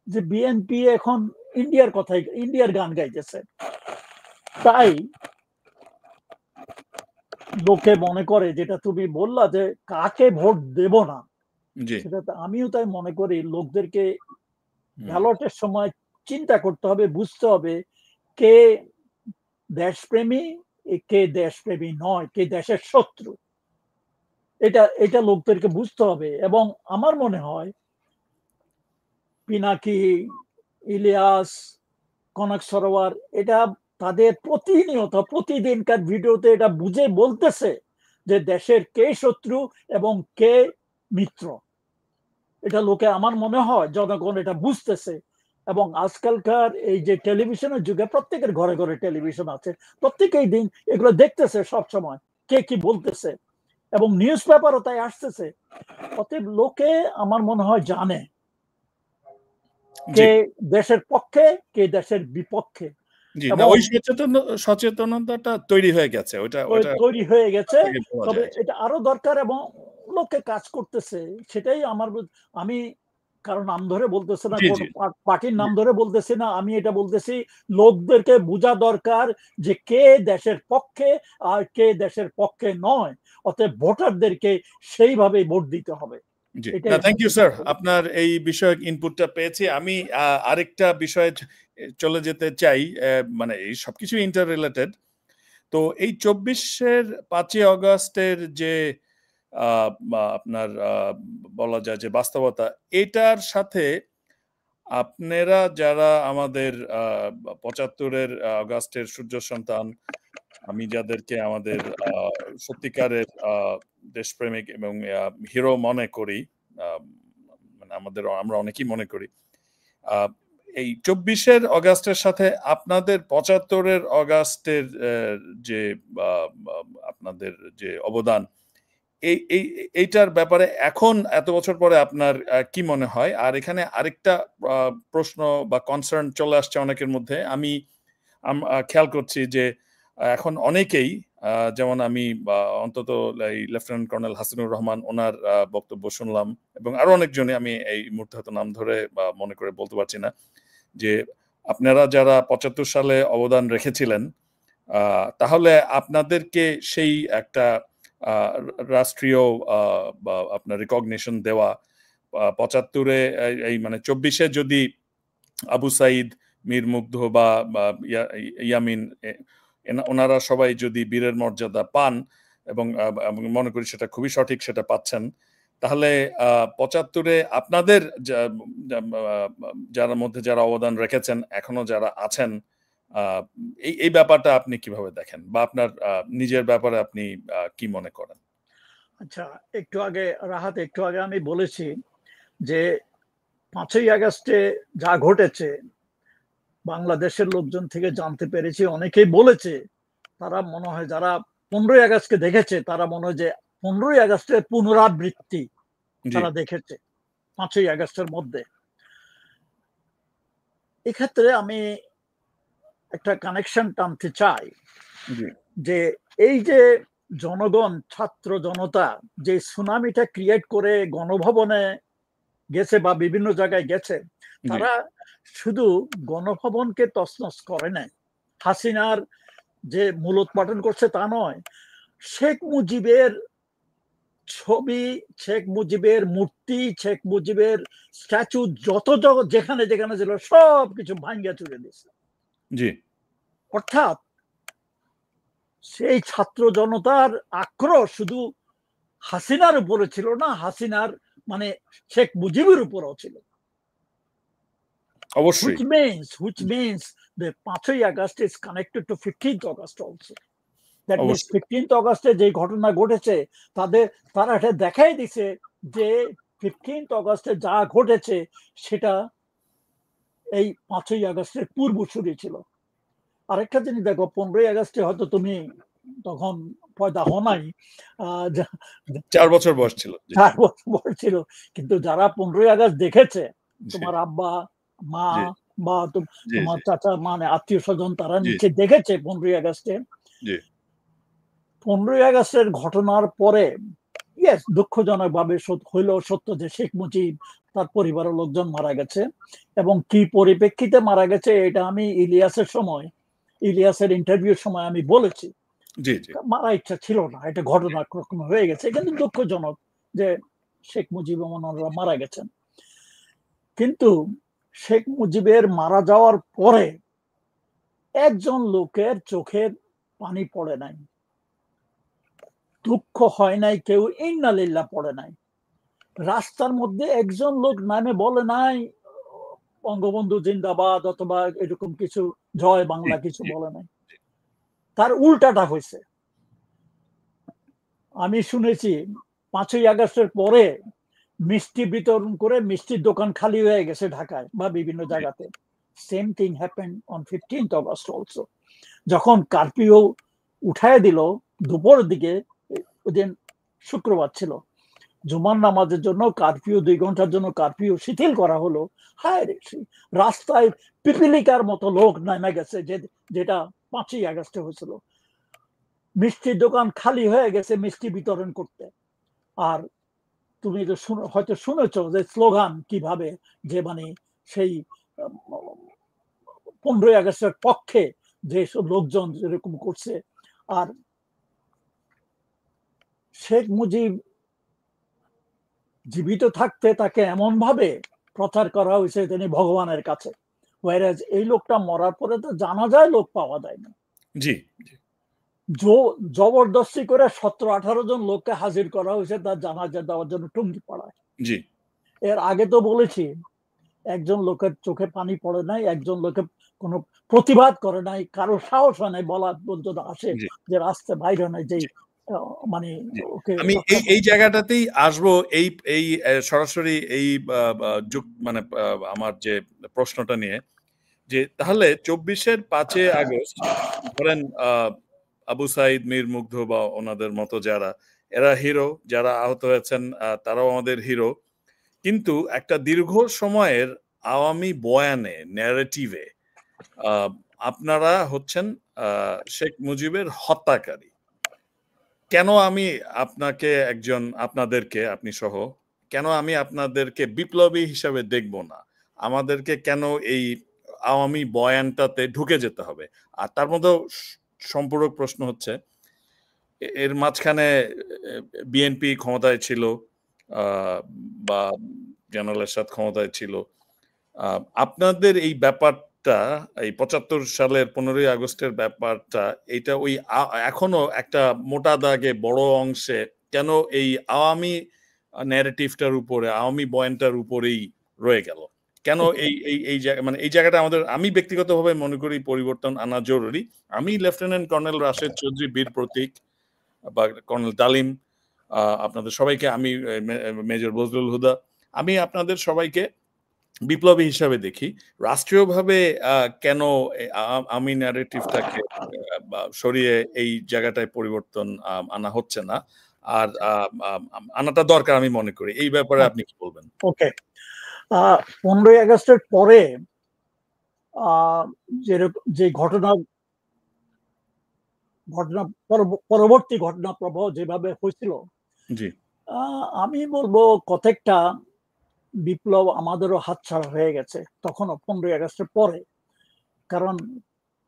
যে বিএনপি এখন ইন্ডিয়ার কথাই, ইন্ডিয়ার গান গাইতেছে। তাই লোকে মনে করে, যেটা তুমি বললা যে কাকে ভোট দেব না, সেটা আমিও তাই মনে করি। লোকদেরকে ব্যালটের সময় চিন্তা করতে হবে, বুঝতে হবে কে দেশপ্রেমী, কে দেশপ্রেমী নয়, কে দেশের শত্রু। এটা লোকদেরকে বুঝতে হবে। এবং আমার মনে হয় পিনাকি, ইলিয়াস, কনক সরোয়ার এটা তাদের প্রতিনিয়ত প্রতিদিনকার ভিডিওতে এটা বুঝে বলতেছে যে দেশের কে শত্রু এবং কে মিত্র। এটা লোকে, আমার মনে হয় জনগণ এটা বুঝতেছে। এবং আজকালকার এই যে টেলিভিশনের যুগে প্রত্যেকের ঘরে ঘরে টেলিভিশন আছে, প্রত্যেকেই দিন এগুলো দেখতেছে সব সময় কে কি বলতেছে, এবং নিউজ পেপারও তাই আসতেছে। অতএব লোকে আমার মনে হয় জানে কে দেশের পক্ষে, কে দেশের বিপক্ষে। ওই সচেতনতাটা তৈরি হয়ে গেছে, তৈরি হয়ে গেছে। তবে এটা আরো দরকার, এবং লোকে কাজ করতেছে, সেটাই আমি কারো নাম ধরে বলতেছি না, কোন পার্টির নাম ধরে বলতেছি না, আমি এটা বলতেছি লোকদেরকে বোঝা দরকার যে কে দেশের পক্ষে আর কে দেশের পক্ষে নয়। অতএব ভোটারদেরকে সেইভাবে ভোট দিতে হবে। থ্যাংক ইউ স্যার, আপনার এই বিষয়ক ইনপুটটা পেয়েছি। আমি আরেকটা বিষয়ে চলে যেতে চাই, মানে এই সবকিছু ইন্টার রিলেটেড। তো এই 24-এর 5ই আগস্টের যে আপনার বলা যায় যে বাস্তবতা, এটার সাথে আপনারা যারা আমাদের 75-এর আগস্টের সূর্য সন্তান, আমি যাদেরকে আমাদের সত্যিকারের দেশপ্রেমিক এবং হিরো মনে করি, মানে আমরা অনেকেই মনে করি, এই 24-এর আগস্টের সাথে আপনাদের 75-এর আগস্টের যে আপনাদের যে অবদান, এইটার ব্যাপারে এখন এত বছর পরে আপনার কি মনে হয়? আর এখানে আরেকটা প্রশ্ন বা কনসার্ন চলে আসছে অনেকের মধ্যে। আমি খেয়াল করছি যে এখন অনেকেই, যেমন আমি অন্তত লেফটেন্যান্ট কর্নেল হাসিনুর রহমান, ওনার বক্তব্য শুনলাম, এবং আরো অনেকজনে, আমি এই মুহূর্তে হয়তো নাম ধরে বা মনে করে বলতে পারছি না, যে আপনারা যারা 75 সালে অবদান রেখেছিলেন, তাহলে আপনাদেরকে সেই একটা রাষ্ট্রীয় বা আপনার রিকগনিশন দেওয়া, 75-এ এই মানে 24-এ যদি আবু সাইদ, মীর মুগ্ধ বা ইয়ামিন, ওনারা সবাই যদি বীরের মর্যাদা পান, এবং মনে করি সেটা খুবই সঠিক, সেটা পাচ্ছেন, তাহলে 75-এ আপনাদের যারা মধ্যে যারা অবদান রেখেছেন, এখনো যারা আছেন, এই ব্যাপারটা আপনি কিভাবে দেখেন, বা আপনার নিজের ব্যাপারে আপনি কি মনে করেন? আচ্ছা, একটু আগে আমি বলেছি যে 5ই আগস্টে যা ঘটেছে বাংলাদেশের লোকজন থেকে জানতে পেরেছি, অনেকেই বলেছে তারা মনে হয়, যারা 15ই আগস্টকে দেখেছে তারা মনে হয় যে 15ই আগস্টের পুনরাবৃত্তি তারা দেখেছে 5ই আগস্টের মধ্যে। এক্ষেত্রে আমি একটা কানেকশন টানতে চাই যে এই যে জনগণ, ছাত্র জনতা যে সুনামিটা ক্রিয়েট করে গণভবনে গেছে বা বিভিন্ন জায়গায় গেছে, তারা শুধু গণভবনকে তছনছ করে নাই, হাসিনার যে মূলোৎপাটন করছে তা নয়, শেখ মুজিবের ছবি, শেখ মুজিবের মূর্তি, শেখ মুজিবের স্ট্যাচু যত যেখানে যেখানে ছিল সব কিছু ভাঙ্গা চুরে দিচ্ছে। অর্থাৎ সেই ছাত্র জনতার আক্রোশ শুধু হাসিনার উপরে ছিল না, হাসিনার মানে শেখ মুজিবের উপরও ছিল। অবশ্যই। Which means the 5ই August is connected to 15th August also. That means অবশ্যই। 15th অগস্টে যে ঘটনা ঘটেছে তারা এটা দেখাই দিছে যে 15th অগস্টে যা ঘটেছে সেটা এই 5ই আগস্টের পূর্বসূরি ছিল। আরেকটা জিনিস দেখো, 15ই আগস্টে হয়তো তুমি তখন পয়দা হও নাই, 4 বছর বয়স ছিল। 4 বছর বয়স ছিল, কিন্তু যারা 15ই আগস্ট দেখেছে, তোমার আব্বা, মা বা তোমার চাচা, মানে আত্মীয় স্বজন, তারা নিচে দেখেছে 15ই আগস্টে। 15ই আগস্টের ঘটনার পরে দুঃখজনক ভাবে হইল সত্য যে শেখ মুজিব, তার পরিবারের লোকজন মারা গেছে, এবং কি পরিপ্রেক্ষিতে মারা গেছে এটা আমি ইলিয়াসের ইন্টারভিউর সময় আমি বলেছি। মারা ইচ্ছা ছিল না, এটা ঘটনাক্রমে হয়ে গেছে, কিন্তু দুঃখজনক যে শেখ মুজিব ওনারা মারা গেছেন। কিন্তু শেখ মুজিবের মারা যাওয়ার পরে একজন লোকের চোখের পানি পড়ে নাই, দুঃখ হয় নাই, কেউ ইন্না লিল্লাহ পড়ে নাই। রাস্তার মধ্যে একজন লোক নামে বলে নাই বঙ্গবন্ধু জিন্দাবাদ অথবা এরকম কিছু জয় বাংলা কিছু বলে নাই। তার উল্টাটা হয়েছে। আমি শুনেছি 5ই আগস্টের পরে মিষ্টি বিতরণ করে মিষ্টির দোকান খালি হয়ে গেছে ঢাকায় বা বিভিন্ন জায়গাতে। Same thing happened on 15th August also. যখন কারফিউ উঠায় দিল দুপুরের দিকে, ওদিন শুক্রবার ছিল, জুমার নামাজের জন্য কারফিউ 2 ঘন্টার জন্য কারফিউ শিথিল করা হলো। হায় রে, রাস্তায় পিপিলিকার মতো লোক নেমে গেছে, যেটা 5ই আগস্টে হয়েছিল। মিষ্টির দোকান খালি হয়ে গেছে মিষ্টি বিতরণ করতে। আর তুমি তো হয়তো শুনেছো যে স্লোগান কিভাবে, যে মানে সেই 15ই আগস্টের পক্ষে যে সব লোকজন যেরকম করছে। আর শেখ মুজিব জীবিত থাকতে তাকে এমন ভাবে প্রচার করা হয়েছে তিনি ভগবানের কাছে, ওয়ারাজ এই লোকটা মরার পরে তো জানা যায় লোক পাওয়া যায় না। জবরদস্তি করে 17-18 জন লোককে হাজির করা হয়েছে তার জানাজা দেওয়ার জন্য টুঙ্গি পাড়ায়। এর আগে তো বলেছি একজন লোকের চোখে পানি পড়ে নাই, একজন লোকে কোনো প্রতিবাদ করে নাই, কারো সাহস হয় নাই বলার পর্যন্ত আসে যে রাস্তায় বাইরে নাই। যে মানে আমি এই জায়গাটাতেই আসবো, এই সরাসরি এই মানে আমার যে প্রশ্নটা নিয়ে, যে তাহলে 24-এর 5 আগস্ট ধরেন আবু সাইদ, মীর মুগ্ধ বা ওনাদের মতো যারা, এরা হিরো, যারা আহত হয়েছেন তারাও আমাদের হিরো। কিন্তু একটা দীর্ঘ সময়ের আওয়ামী বয়ানে, ন্যারেটিভে আপনারা হচ্ছেন শেখ মুজিবের হত্যাকারী। কেন আমি আপনাদেরকে, আপনি সহ, কেন আমি আপনাদেরকে বিপ্লবী হিসাবে দেখব না? আমাদেরকে কেন এই আওয়ামী বয়ানটাতে ঢুকে যেতে হবে? আর তার মধ্যেও সম্পূরক প্রশ্ন হচ্ছে, এর মাঝখানে বিএনপি ক্ষমতায় ছিল বা জেনারেল এরশাদ ক্ষমতায় ছিল। আপনাদের এই ব্যাপারটা, এই 75 সালের 15ই আগস্টের ব্যাপারটা, এটা ওই এখনো একটা মোটা দাগে বড় অংশে কেন এই আওয়ামী ন্যারেটিভটার উপরে, আওয়ামী বয়ানটার উপরেই রয়ে গেল? কেন এই জায়গাটা আমাদের, আমি ব্যক্তিগতভাবে মনে করি পরিবর্তন আনা জরুরি। আমি লেফটেন্যান্ট কর্নেল রাশেদ চৌধুরী, বীর প্রতীক বা কর্নেল তালিম, আপনাদের সবাইকে, আমি মেজর বজলুল হুদা, আমি আপনাদের সবাইকে বিপ্লবী হিসাবে দেখি। রাষ্ট্রীয়ভাবে কেন আমি ন্যারেটিভটাকে সরিয়ে এই জায়গাটায় পরিবর্তন আনা হচ্ছে না, আর আনাটা দরকার আমি মনে করি। এই ব্যাপারে আপনি কি বলবেন? ওকে, 15ই আগস্টের পরে যে পরবর্তী ঘটনা প্রবাহ যেভাবে হয়েছিল, আমি বলবো প্রত্যেকটা বিপ্লব আমাদেরও হাতছাড়া হয়ে গেছে তখনও 15ই আগস্টের পরে। কারণ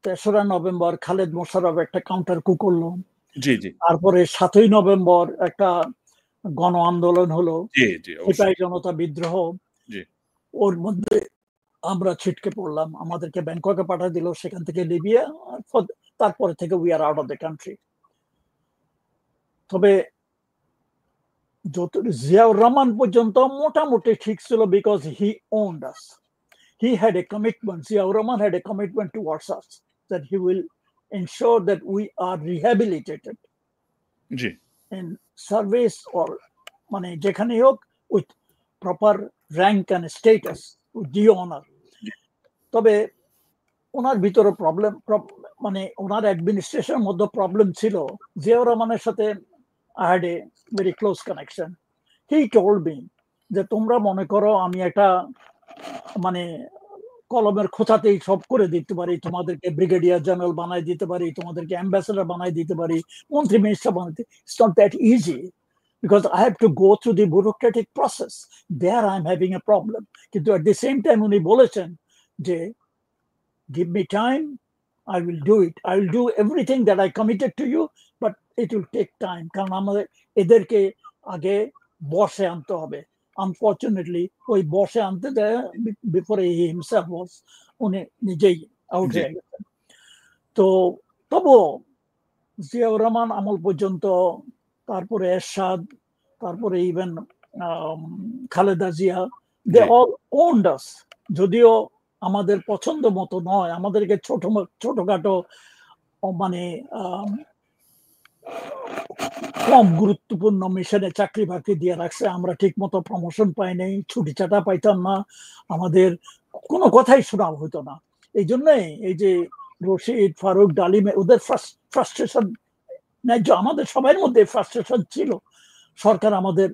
3রা নভেম্বর খালেদ মোশাররফ একটা কাউন্টার কু করলো, তারপরে 7ই নভেম্বর একটা গণ আন্দোলন হলো, সিপাহী জনতা বিদ্রোহ, ওর মধ্যে আমরা ছিটকে পড়লাম, আমাদেরকে ব্যাংককে পাঠিয়ে দিল, সেখান থেকে লিবিয়া, তারপরে থেকে we are out of the country. তবে যত জিয়াউর রহমান পর্যন্ত মোটামুটি ঠিক ছিল, because he owned us, he had a commitment, Ziaur Rahman had a commitment towards us that he will ensure that we are rehabilitated G in service or মানে যেখানে হোক with proper rank and status, with due honor. তবে ওনার ভিতরে problem, মানে ওনার অ্যাডমিনিস্ট্রেশনের মধ্যে problem ছিল। জিয়াউর রহমানের সাথে I had a very close connection. He told me যে তোমরা মনে করো আমি একটা মানে কলমের খোঁচাতেই সব করে দিতে পারি, তোমাদেরকে ব্রিগেডিয়ার জেনারেল বানাই দিতে পারি, তোমাদেরকে অ্যাম্বাসেডর বানাই দিতে পারি, মন্ত্রী মিনিস্টার বানাইতে, it's not that easy, because I have to go through the bureaucratic process. There I am having a problem. কিন্তু at the same time উনি বলেছেন যে give me time, I will do it. I will do everything that I committed to you, but it will take time. কারণ আমাদের এদেরকে আগে বসে আনতে হবে। Unfortunately, ওই বসে আনতে দেয় before he himself was, উনি নিজেই আউট হয়ে গেছেন। তো তবুও জিয়াউর রহমান আমল পর্যন্ত, তারপরে এরশাদ, তারপরে even Khaleda Zia, they all owned us. যদিও আমাদের পছন্দ মতো নয়, আমাদেরকে ছোটখাটো মানে কম গুরুত্বপূর্ণ মিশনে চাকরি বাকরি দিয়ে রাখছে, আমরা ঠিক মতো প্রমোশন পাই নাই, ছুটি ছাটা পাইতাম না, আমাদের কোনো কথাই শোনা হতো না। এই জন্যই এই যে রশিদ, ফারুক, ডালিমে ওদের ফ্রাস্ট্রেশন ন্যায্য, আমাদের সবার মধ্যে ফ্রাস্ট্রেশন ছিল, সরকার আমাদের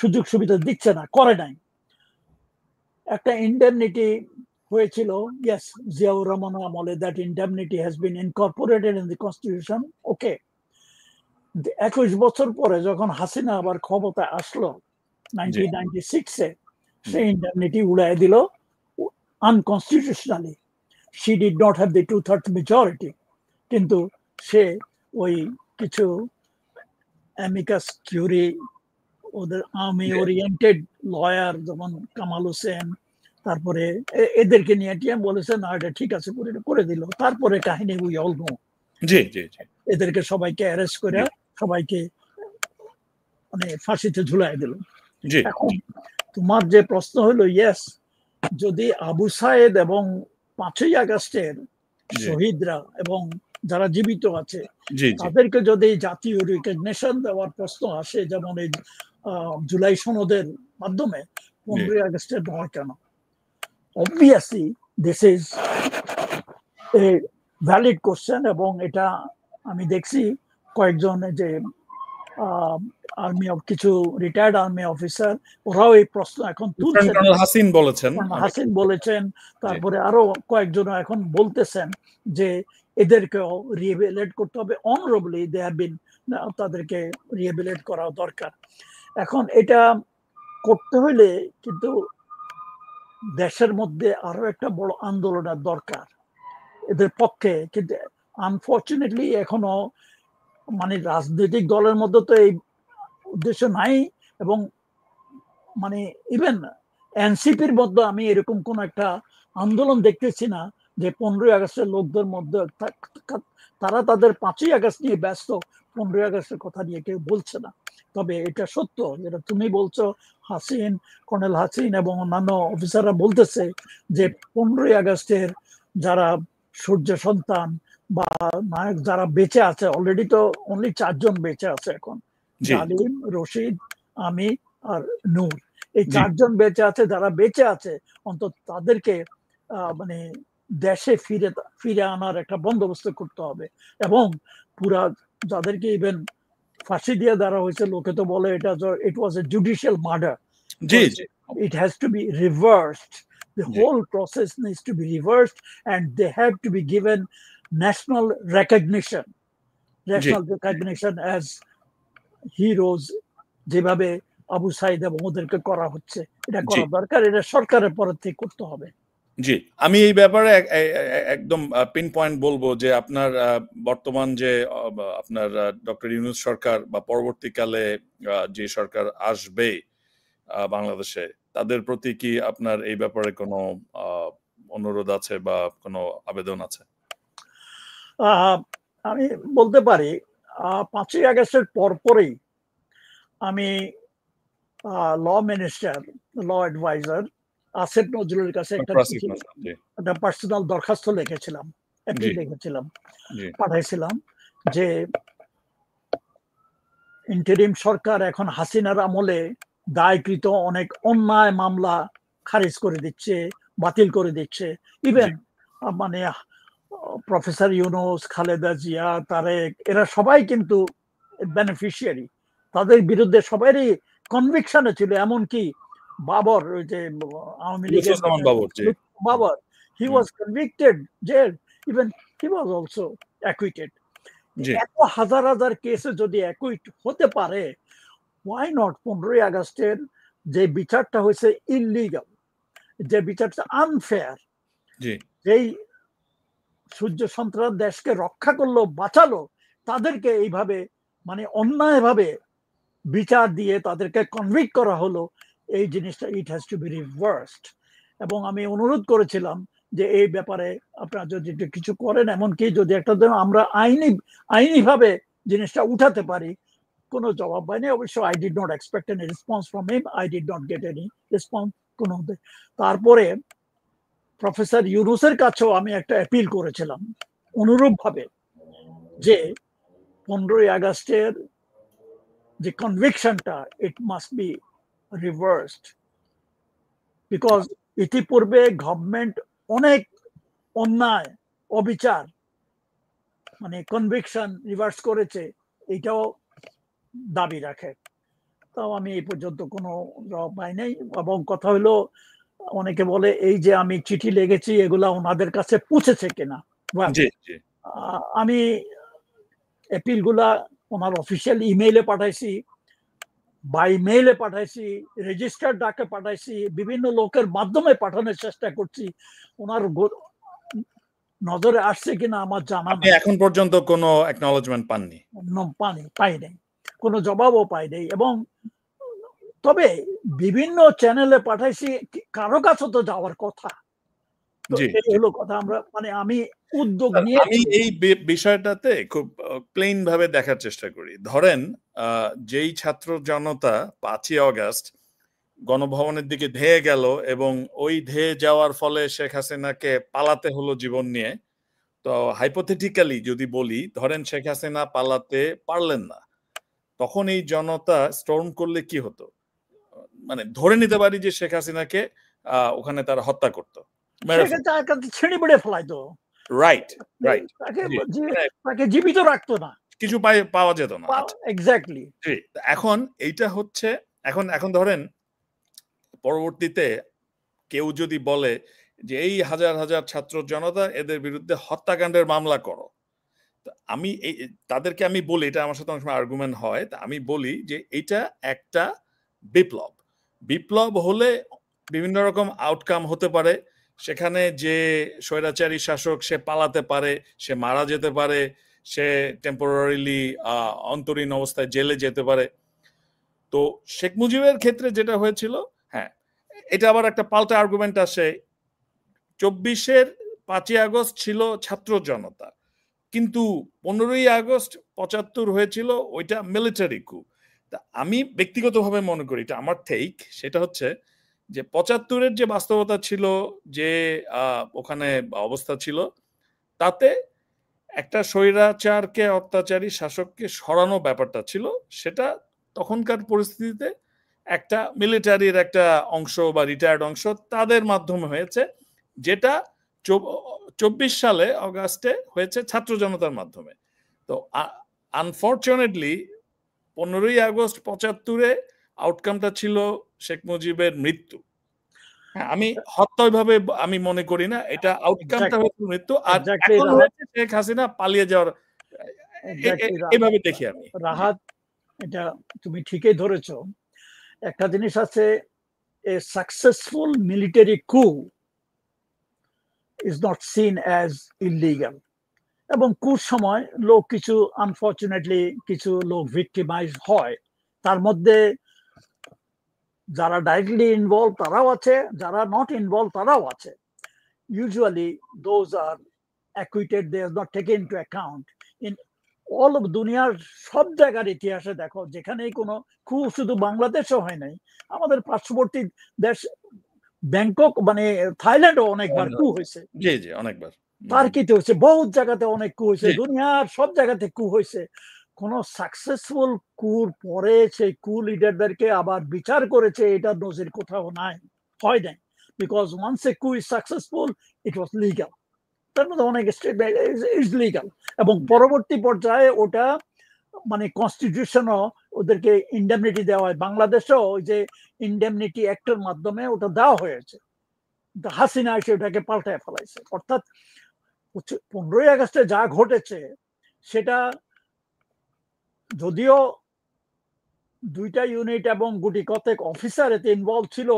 সুযোগ সুবিধা দিচ্ছে না, করে নাই। একটা ইন্ডেমনিটি হয়েছিল, ইয়েস, জিয়াউর রহমান আমলে that indemnity has been incorporated in the constitution, okay. 21 বছর পরে যখন হাসিনা আবার ক্ষমতায় আসলো 1996-এ, সেই ইন্ডেমনিটি উড়াই দিল unconstitutionally. She did not have the 2/3 majority, কিন্তু সে ওই কিছু অ্যামিকাস কিউরি, ওদের আর্মি ওরিয়েন্টেড লয়ার যেমন কামাল হোসেন, তারপরে এদেরকে নিয়ে টিএম বলেছে না এটা ঠিক আছে, করে দিল। তারপরে কাহিনী উই অল নো। জি জি জি, এদেরকে সবাইকে অ্যারেস্ট করে সবাইকে মানে ফাঁসিতে ঝুলাই দিল। এখন তোমার যে প্রশ্ন হলো, ইয়েস, যদি আবু সায়েদ এবং 5ই আগস্টের শহীদরা এবং যারা জীবিত আছে তাদেরকে যদি জাতীয় রিকগনিশন দেওয়ার প্রশ্ন আসে, যেমন এই জুলাই সনদের মাধ্যমে, 15ই আগস্টের নয় কেন? Obviously this is a valid question, এবং এটা আমি দেখছি কয়েকজন যে আর্মি অফ কিছু রিটায়ার্ড আর্মি অফিসার, ওরাও এই প্রশ্ন এখন তুলছেন। হাসিন বলেছেন, তারপরে আরো কয়েকজন এখন বলতেছেন যে এদেরকেও রিহেবিলিটেট করতে হবে, অনারেবলি দে হ্যাভ বিন, তাদেরকে রিহেবিলিটেট করা দরকার। এখন এটা করতে হলে কিন্তু দেশের মধ্যে আরো একটা বড় আন্দোলনের দরকার এদের পক্ষে, কিন্তু আনফরচুনেটলি এখনো মানে রাজনৈতিক দলের মধ্যে তো এই উদ্দেশ্য নাই, এবং মানে ইভেন এনসিপির মধ্যে আমি এরকম কোন একটা আন্দোলন দেখতেছি না যে 15ই আগস্টের লোকদের মধ্যে তারা তাদের 5ই আগস্ট নিয়ে ব্যস্ত, 15ই আগস্টের কথা নিয়ে কেউ বলছে না। তবে এটা সত্য যেটা তুমি বলছো, হাসিন, কর্নেল হাসিন এবং অন্যান্য অফিসাররা বলতেছে যে 15ই আগস্টের যারা সূর্য সন্তান বা নায়ক যারা বেঁচে আছে, অলরেডি তো অনলি 4 জন বেঁচে আছে এখন, ডালিম, রশিদ, আমি আর নূর, এই 4 জন বেঁচে আছে। যারা বেঁচে আছে অন্তত তাদেরকে মানে দেশে ফিরে আনার একটা বন্দোবস্ত করতে হবে, এবং পুরা যাদেরকে ইভেন ফাঁসি দিয়ে দেওয়া হয়েছে, লোকে তো বলে এটা it was a judicial murder, it has to be reversed, the whole process needs to be reversed, and they have to be given national recognition as heroes, যেভাবে আবু সাইদ এবং ওদেরকে করা হচ্ছে। এটা করা দরকার, এটা সরকারের পর থেকে করতে হবে। জি, আমি এই ব্যাপারে একদম পিন পয়েন্ট বলবো যে আপনার বর্তমান যে আপনার ডক্টর ইউনূস সরকার বা পরবর্তীকালে যে সরকার আসবে বাংলাদেশে, তাদের প্রতি কি আপনার এই ব্যাপারে কোনো অনুরোধ আছে বা কোনো আবেদন আছে? আমি বলতে পারি 5ই আগস্টের পরপরই আমি law minister, law adviser Asif নজরুলের কাছে একটা চিঠি, একটা পার্সোনাল দরখাস্ত লিখেছিলাম, অ্যাপিল লিখেছিলাম, পাঠাইছিলাম যে ইন্টারিম সরকার এখন হাসিনার আমলে দায়কৃত অনেক অন্যায় মামলা খারিজ করে দিচ্ছে, বাতিল করে দিচ্ছে। ইভেন মানে প্রফেসর ইউনুস, খালেদা জিয়া, তারেক, এরা সবাই কিন্তু বেনিফিশিয়ারি। তাদের বিরুদ্ধে সবারই কনভিকশনে ছিল, এমনকি বাবর, ওই যে আওয়ামী লীগের Babar, he was convicted, jail, even he was also acquitted. এত হাজার হাজার কেসে যদি অ্যাকুইট হতে পারে, ওয়াই নট 15ই আগস্টের যে বিচারটা হয়েছে ইললিগাল, যে বিচারটা আনফেয়ার, যেই সূর্য সন্ত্রাস দেশকে রক্ষা করলো, বাঁচালো, তাদেরকে এইভাবে মানে অন্যায়ভাবে বিচার দিয়ে তাদেরকে কনভিক্ট করা হলো, এই জিনিসটা it has to be reversed. এবং আমি অনুরোধ করেছিলাম যে এই ব্যাপারে আপনারা যদি কিছু করেন, এমনকি যদি একটা আমরা আইনিভাবে জিনিসটা উঠাতে পারি। কোনো জবাব পাইনি অবশ্য। I did not expect any response from him, I did not get any response কোনো। তারপরে প্রফেসর ইউনুসের কাছেও আমি একটা অ্যাপিল করেছিলাম অনুরূপ ভাবে, যে 15ই আগস্টের যে কনভিকশনটা, it must be reversed, because ইতিপূর্বে গভর্নমেন্ট অনেক অন্যায়, অবিচার, মানে কনভিকশন রিভার্স করেছে, এটাও দাবি রাখে। তাও আমি এই পর্যন্ত কোনো জবাব পাই নাই। এবং কথা হলো, অনেকে বলে এই যে আমি চিঠি লিখেছি এগুলা ওনাদের কাছে পৌঁছেছে কিনা। আমি অ্যাপিল গুলা ওনার অফিসিয়াল ইমেইলে পাঠাইছি, বাই মেইলে পাঠাইছি, রেজিস্টার ডাকে পাঠাইছি, বিভিন্ন লোকের মাধ্যমে পাঠানোর চেষ্টা করছি। ওনার নজরে আসছে কিনা আমার জানা নেই। এখন পর্যন্ত কোনো অ্যাকনলেজমেন্ট পাননি? পাই নাই, কোনো জবাবও পাই নাই। এবং তবে বিভিন্ন চ্যানেলে পাঠাইছি, কারো কাছে তো যাওয়ার কথা। হলো কথা। আমরা মানে আমি উদ্যোগ নিয়ে আমি এই বিষয়টাতে খুব প্লেন ভাবে দেখার চেষ্টা করি। ধরেন যেই ছাত্র জনতা 5ই আগস্ট গণভবনের দিকে ধেয়ে গেল এবং ওই ধেয়ে যাওয়ার ফলে শেখ হাসিনাকে পালাতে হলো জীবন নিয়ে। তো হাইপোথেটিক্যালি যদি বলি, ধরেন শেখ হাসিনা পালাতে পারলেন না, তখন এই জনতা স্টর্ম করলে কি হতো? মানে ধরে নিতে পারি যে শেখ হাসিনাকে ওখানে তারা হত্যা করতো, ছিঁড়ে বেড়ে ফেলাইতো। রাইট, তাকে জীবিত রাখতো না, কিছু পাওয়া যেত না। এক্স্যাক্টলি। এখন এইটা হচ্ছে, এখন ধরেন পরবর্তীতে কেউ যদি বলে যে এই হাজার হাজার ছাত্র জনতা, এদের বিরুদ্ধে হত্যাকাণ্ডের মামলা করো, আমি তাদেরকে আমি বলি, এটা আমার সাথে অনেক সময় আর্গুমেন্ট হয়, আমি বলি যে এটা একটা বিপ্লব। বিপ্লব হলে বিভিন্ন রকম আউটকাম হতে পারে। সেখানে যে স্বৈরাচারী শাসক, সে পালাতে পারে, সে মারা যেতে পারে, সে টেম্পোরারিলি অন্তরীণ অবস্থায় জেলে যেতে পারে। তো শেখ মুজিবের ক্ষেত্রে যেটা হয়েছিল, হ্যাঁ, এটা আবার একটা পাল্টা আর্গুমেন্ট আসে। 24-এর 5ই আগস্ট ছিল ছাত্র জনতা, কিন্তু 15ই আগস্ট 75 হয়েছিল, ওইটা মিলিটারি কু। আমি ব্যক্তিগতভাবে মনে করি, এটা আমার টেক, সেটা হচ্ছে যে 75-এর যে বাস্তবতা ছিল, যে ওখানে অবস্থা ছিল, তাতে একটা স্বৈরাচারকে, অত্যাচারী শাসককে সরানো ব্যাপারটা ছিল, সেটা তখনকার পরিস্থিতিতে একটা মিলিটারির একটা অংশ বা রিটায়ার্ড অংশ তাদের মাধ্যমে হয়েছে, যেটা 24 সালে অগাস্টে হয়েছে ছাত্র জনতার মাধ্যমে। তো আনফরচুনেটলি 15ই আগস্ট 75-এ আউটকামটা ছিল শেখ মুজিবের মৃত্যু। হ্যাঁ, আমি হত্যা ওইভাবে আমি মনে করি না, এটা আউটকামটা হচ্ছে মৃত্যু। আর এখন হচ্ছে শেখ হাসিনা পালিয়ে যাওয়ার, এইভাবে দেখি আমি। রাহাত, এটা তুমি ঠিকই ধরেছো। একটা জিনিস আছে, a successful military coup is not seen as illegal. এবং কুর সময় লোক কিছু, আনফরচুনেটলি কিছু লোক ভিক্টিমাইজ হয়, তার মধ্যে যারা ডাইরেক্টলি ইনভলভ তারাও আছে, যারা নট ইনভলভ তারাও আছে। Usually those are acquitted, they are not taken into account all of দুনিয়ার সব জায়গার ইতিহাসে দেখো, যেখানেই কোনো কু, শুধু বাংলাদেশও হয় নাই, আমাদের পার্শ্ববর্তী দেশ ব্যাংকক মানে থাইল্যান্ডও অনেকবার কু হয়েছে, জি জি অনেকবার, টার্কিতে হয়েছে, বহুত জায়গাতে অনেক কু হয়েছে, জি দুনিয়ার সব জায়গাতে কু হয়েছে। কোন সাকসেসফুল কুর পরে সেই কু লিডারদেরকে আবার বিচার করেছে, এটা নজির কোথাও নাই, হয় নাই। বিকজ ওয়ান্স এ কু is successful, it was legal, তার মধ্যে অনেক ইজ লিগাল, এবং পরবর্তী পর্যায়ে ওটা মানে কনস্টিটিউশনও ওদেরকে ইন্ডেমনিটি দেওয়া হয়। বাংলাদেশেও ওই যে ইন্ডেমনিটি অ্যাক্টের মাধ্যমে ওটা দেওয়া হয়েছে, হাসিনা এসে ওটাকে পাল্টায় ফেলাইছে। অর্থাৎ 15ই আগস্টে যা ঘটেছে সেটা যদিও দুইটা ইউনিট এবং গুটি কতেক অফিসার এতে ইনভলভ ছিল,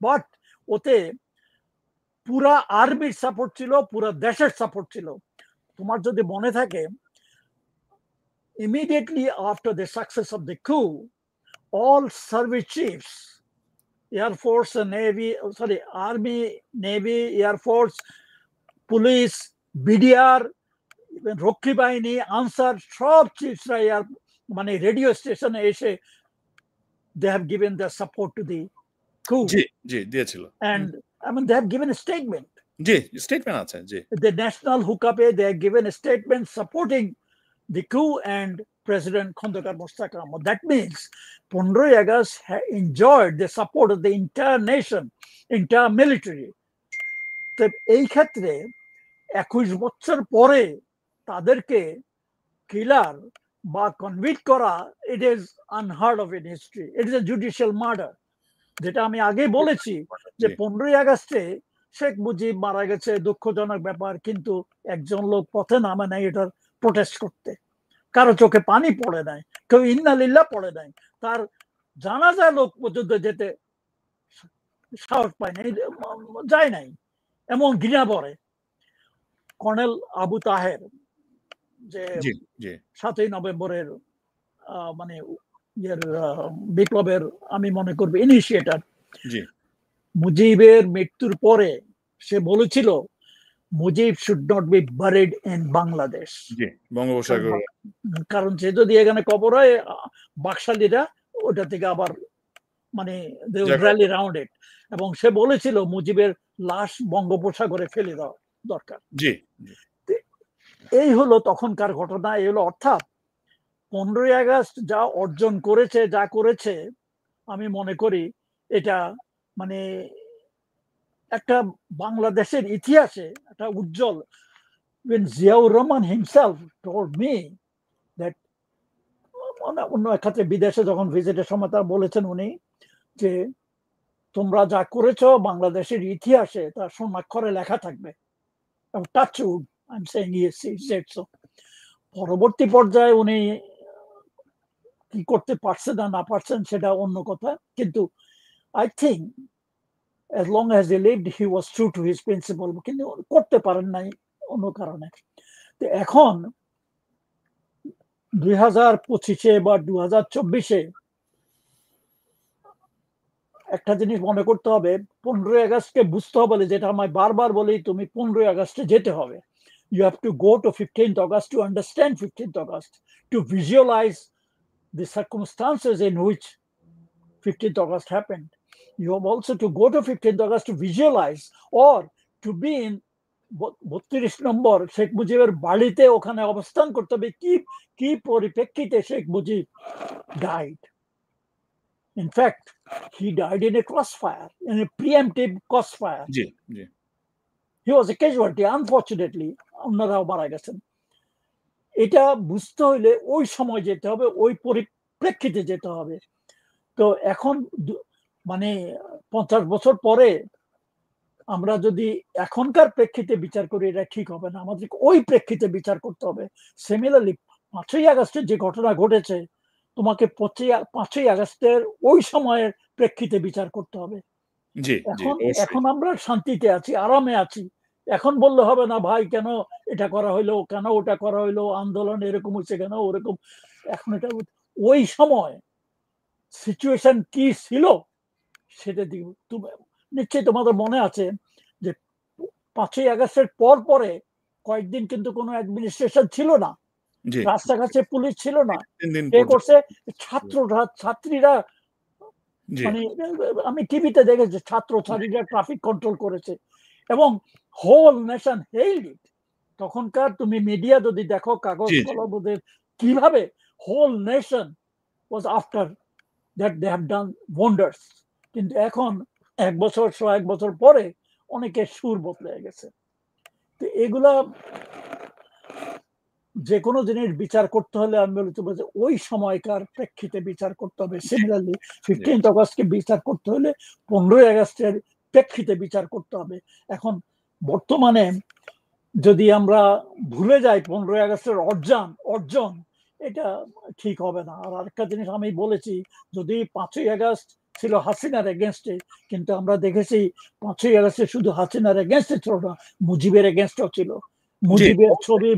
বাট ওতে পুরা আর্মির সাপোর্ট ছিল, পুরা দেশের সাপোর্ট ছিল। তোমার যদি মনে থাকে, immediately after the success of the coup, all service chiefs, Air Force and Navy, sorry, Army, Navy, Air Force, police, BDR, রক্ষী বাহিনী, আনসার, সব চিফসরা মানে রেডিও স্টেশনে এসে they have given their support to the coup. জি জি দিয়েছিল, And I mean, they have given a statement. G statement আছে, জি The national hukape, they have given a statement supporting the coup and President Khondokar Mostak Ahmad. That means 15 August enjoyed the support of the entire nation, entire military. তো এই ক্ষেত্রে 21 বছর পরে তাদেরকে কিলার বা convict করা, it is unheard of in history, it is a judicial murder. যেটা আমি আগে বলেছি যে 15ই আগস্টে শেখ মুজিব মারা গেছে, দুঃখজনক ব্যাপার, কিন্তু একজন লোক পথে নামে নাই এটার প্রোটেস্ট করতে, কারো চোখে পানি পড়ে নাই, কেউ ইন্নালিল্লাহ পড়ে নাই, তার জানাজায় লোক পর্যন্ত যেতে সাহস পায় নাই, যায় নাই, এমন ঘৃণা পড়ে। কর্নেল আবু তাহের যে 7ই নভেম্বরের মানে বিপ্লবের আমি মনে করবো ইনিশিয়েটার, মুজিবের মৃত্যুর পরে সে বলেছিল Mujib should not be buried in Bangladesh, কারণ সে যদি এখানে কবর হয় বাকশালীরা ওটা থেকে আবার মানে র্যালি রাউন্ড ইট, এবং সে বলেছিল মুজিবের লাশ বঙ্গোপসাগরে ফেলে দেওয়া দরকার। এই হলো তখনকার ঘটনা। এই হলো অর্থাৎ 15ই আগস্ট যা অর্জন করেছে, যা করেছে, আমি মনে করি এটা মানে একটা বাংলাদেশের ইতিহাসে একটা উজ্জ্বল। when Ziaur Rahman himself told me that, অন্য এক ক্ষেত্রে বিদেশে যখন ভিজিটের সময় তারা বলেছেন উনি যে তোমরা যা করেছো বাংলাদেশের ইতিহাসে তা স্বর্ণাক্ষরে লেখা থাকবে। Touch wood, I am saying yes, he said so. পরবর্তী পর্যায়ে উনি কি করতে পারছেন না পারছেন সেটা অন্য কথা, কিন্তু I think as long as he lived he was true to his principle, কিন্তু করতে পারেন নাই অন্য কারণে। তো এখন 2025-এ বা 2024-এ একটা জিনিস মনে করতে হবে, 15ই আগস্টকে বুঝতে হবে, যেটা আমি বারবার বলি, তুমি 15ই আগস্টে যেতে হবে। You have to go to 15th August to understand 15th August, to visualize the circumstances in which 15th August happened. You have also to go to 15th August to visualize or to be in 32 নম্বর শেখ মুজিবের বাড়িতে, ওখানে অবস্থান করতে হবে কি পরিপ্রেক্ষিতে Sheikh Mujib died. In fact, he died in a crossfire, in a preemptive crossfire. He was a casualty, unfortunately. অন্যরাও মারা গেছেন। এটা বুঝতে হইলে ওই সময় যেতে হবে, ওই পরিপ্রেক্ষিতে যেতে হবে। তো এখন মানে 50 বছর পরে আমরা যদি এখনকার প্রেক্ষিতে বিচার করি, এটা ঠিক হবে না, আমাদেরকে ওই প্রেক্ষিতে বিচার করতে হবে। সিমিলারলি 5ই আগস্টে যে ঘটনা ঘটেছে, তোমাকে 5ই আগস্টের ওই সময়ের প্রেক্ষিতে বিচার করতে হবে। এখন আমরা শান্তিতে আছি, আরামে আছি, এখন বললে হবে না ভাই কেন এটা করা হইলো, কেন ওটা করা হইলো, আন্দোলন এরকম হচ্ছে কেন ওরকম। এখন এটা ওই সময় সিচুয়েশন কি ছিল সেটা দিও। নিশ্চয়ই তোমাদের মনে আছে যে 5ই আগস্টের পরে কয়েকদিন কিন্তু কোনো অ্যাডমিনিস্ট্রেশন ছিল না, জি, রাস্তাঘাটে পুলিশ ছিল না, 3 দিন কে পর্যন্ত। করছে? ছাত্রীরা, জি, মানে আমি টিভিতে দেখেছি ছাত্রীরা ট্রাফিক কন্ট্রোল করেছে এবং হোল নেশন হেইলড ইট। তখনকার তুমি মিডিয়া যদি দেখো, কাগজ জি, জি, কলম ওদের কিভাবে whole nation was after that they have done wonders. কিন্তু এখন 1 বছর পরে অনেকের সুর বদলে গেছে। তো এগুলা যে কোনো জিনিস বিচার করতে হলে আমি বলতে যে ওই সময়কার প্রেক্ষিতে বিচার করতে হবে। জি, সিমিলারলি জি, 15th অগস্টকে বিচার করতে হলে 15ই আগস্টের প্রেক্ষিতে বিচার করতে হবে। এখন বর্তমানে যদি আমরা ভুলে যাই 15ই আগস্টের অর্জন, এটা ঠিক হবে না। আর আরেকটা জিনিস আমি বলেছি, যদি 5ই আগস্ট ছিল হাসিনার এগেনস্টে, কিন্তু আমরা দেখেছি 5ই আগস্টে শুধু হাসিনার এগেনস্টে ছিল না, মুজিবের এগেনস্টও ছিল। জি,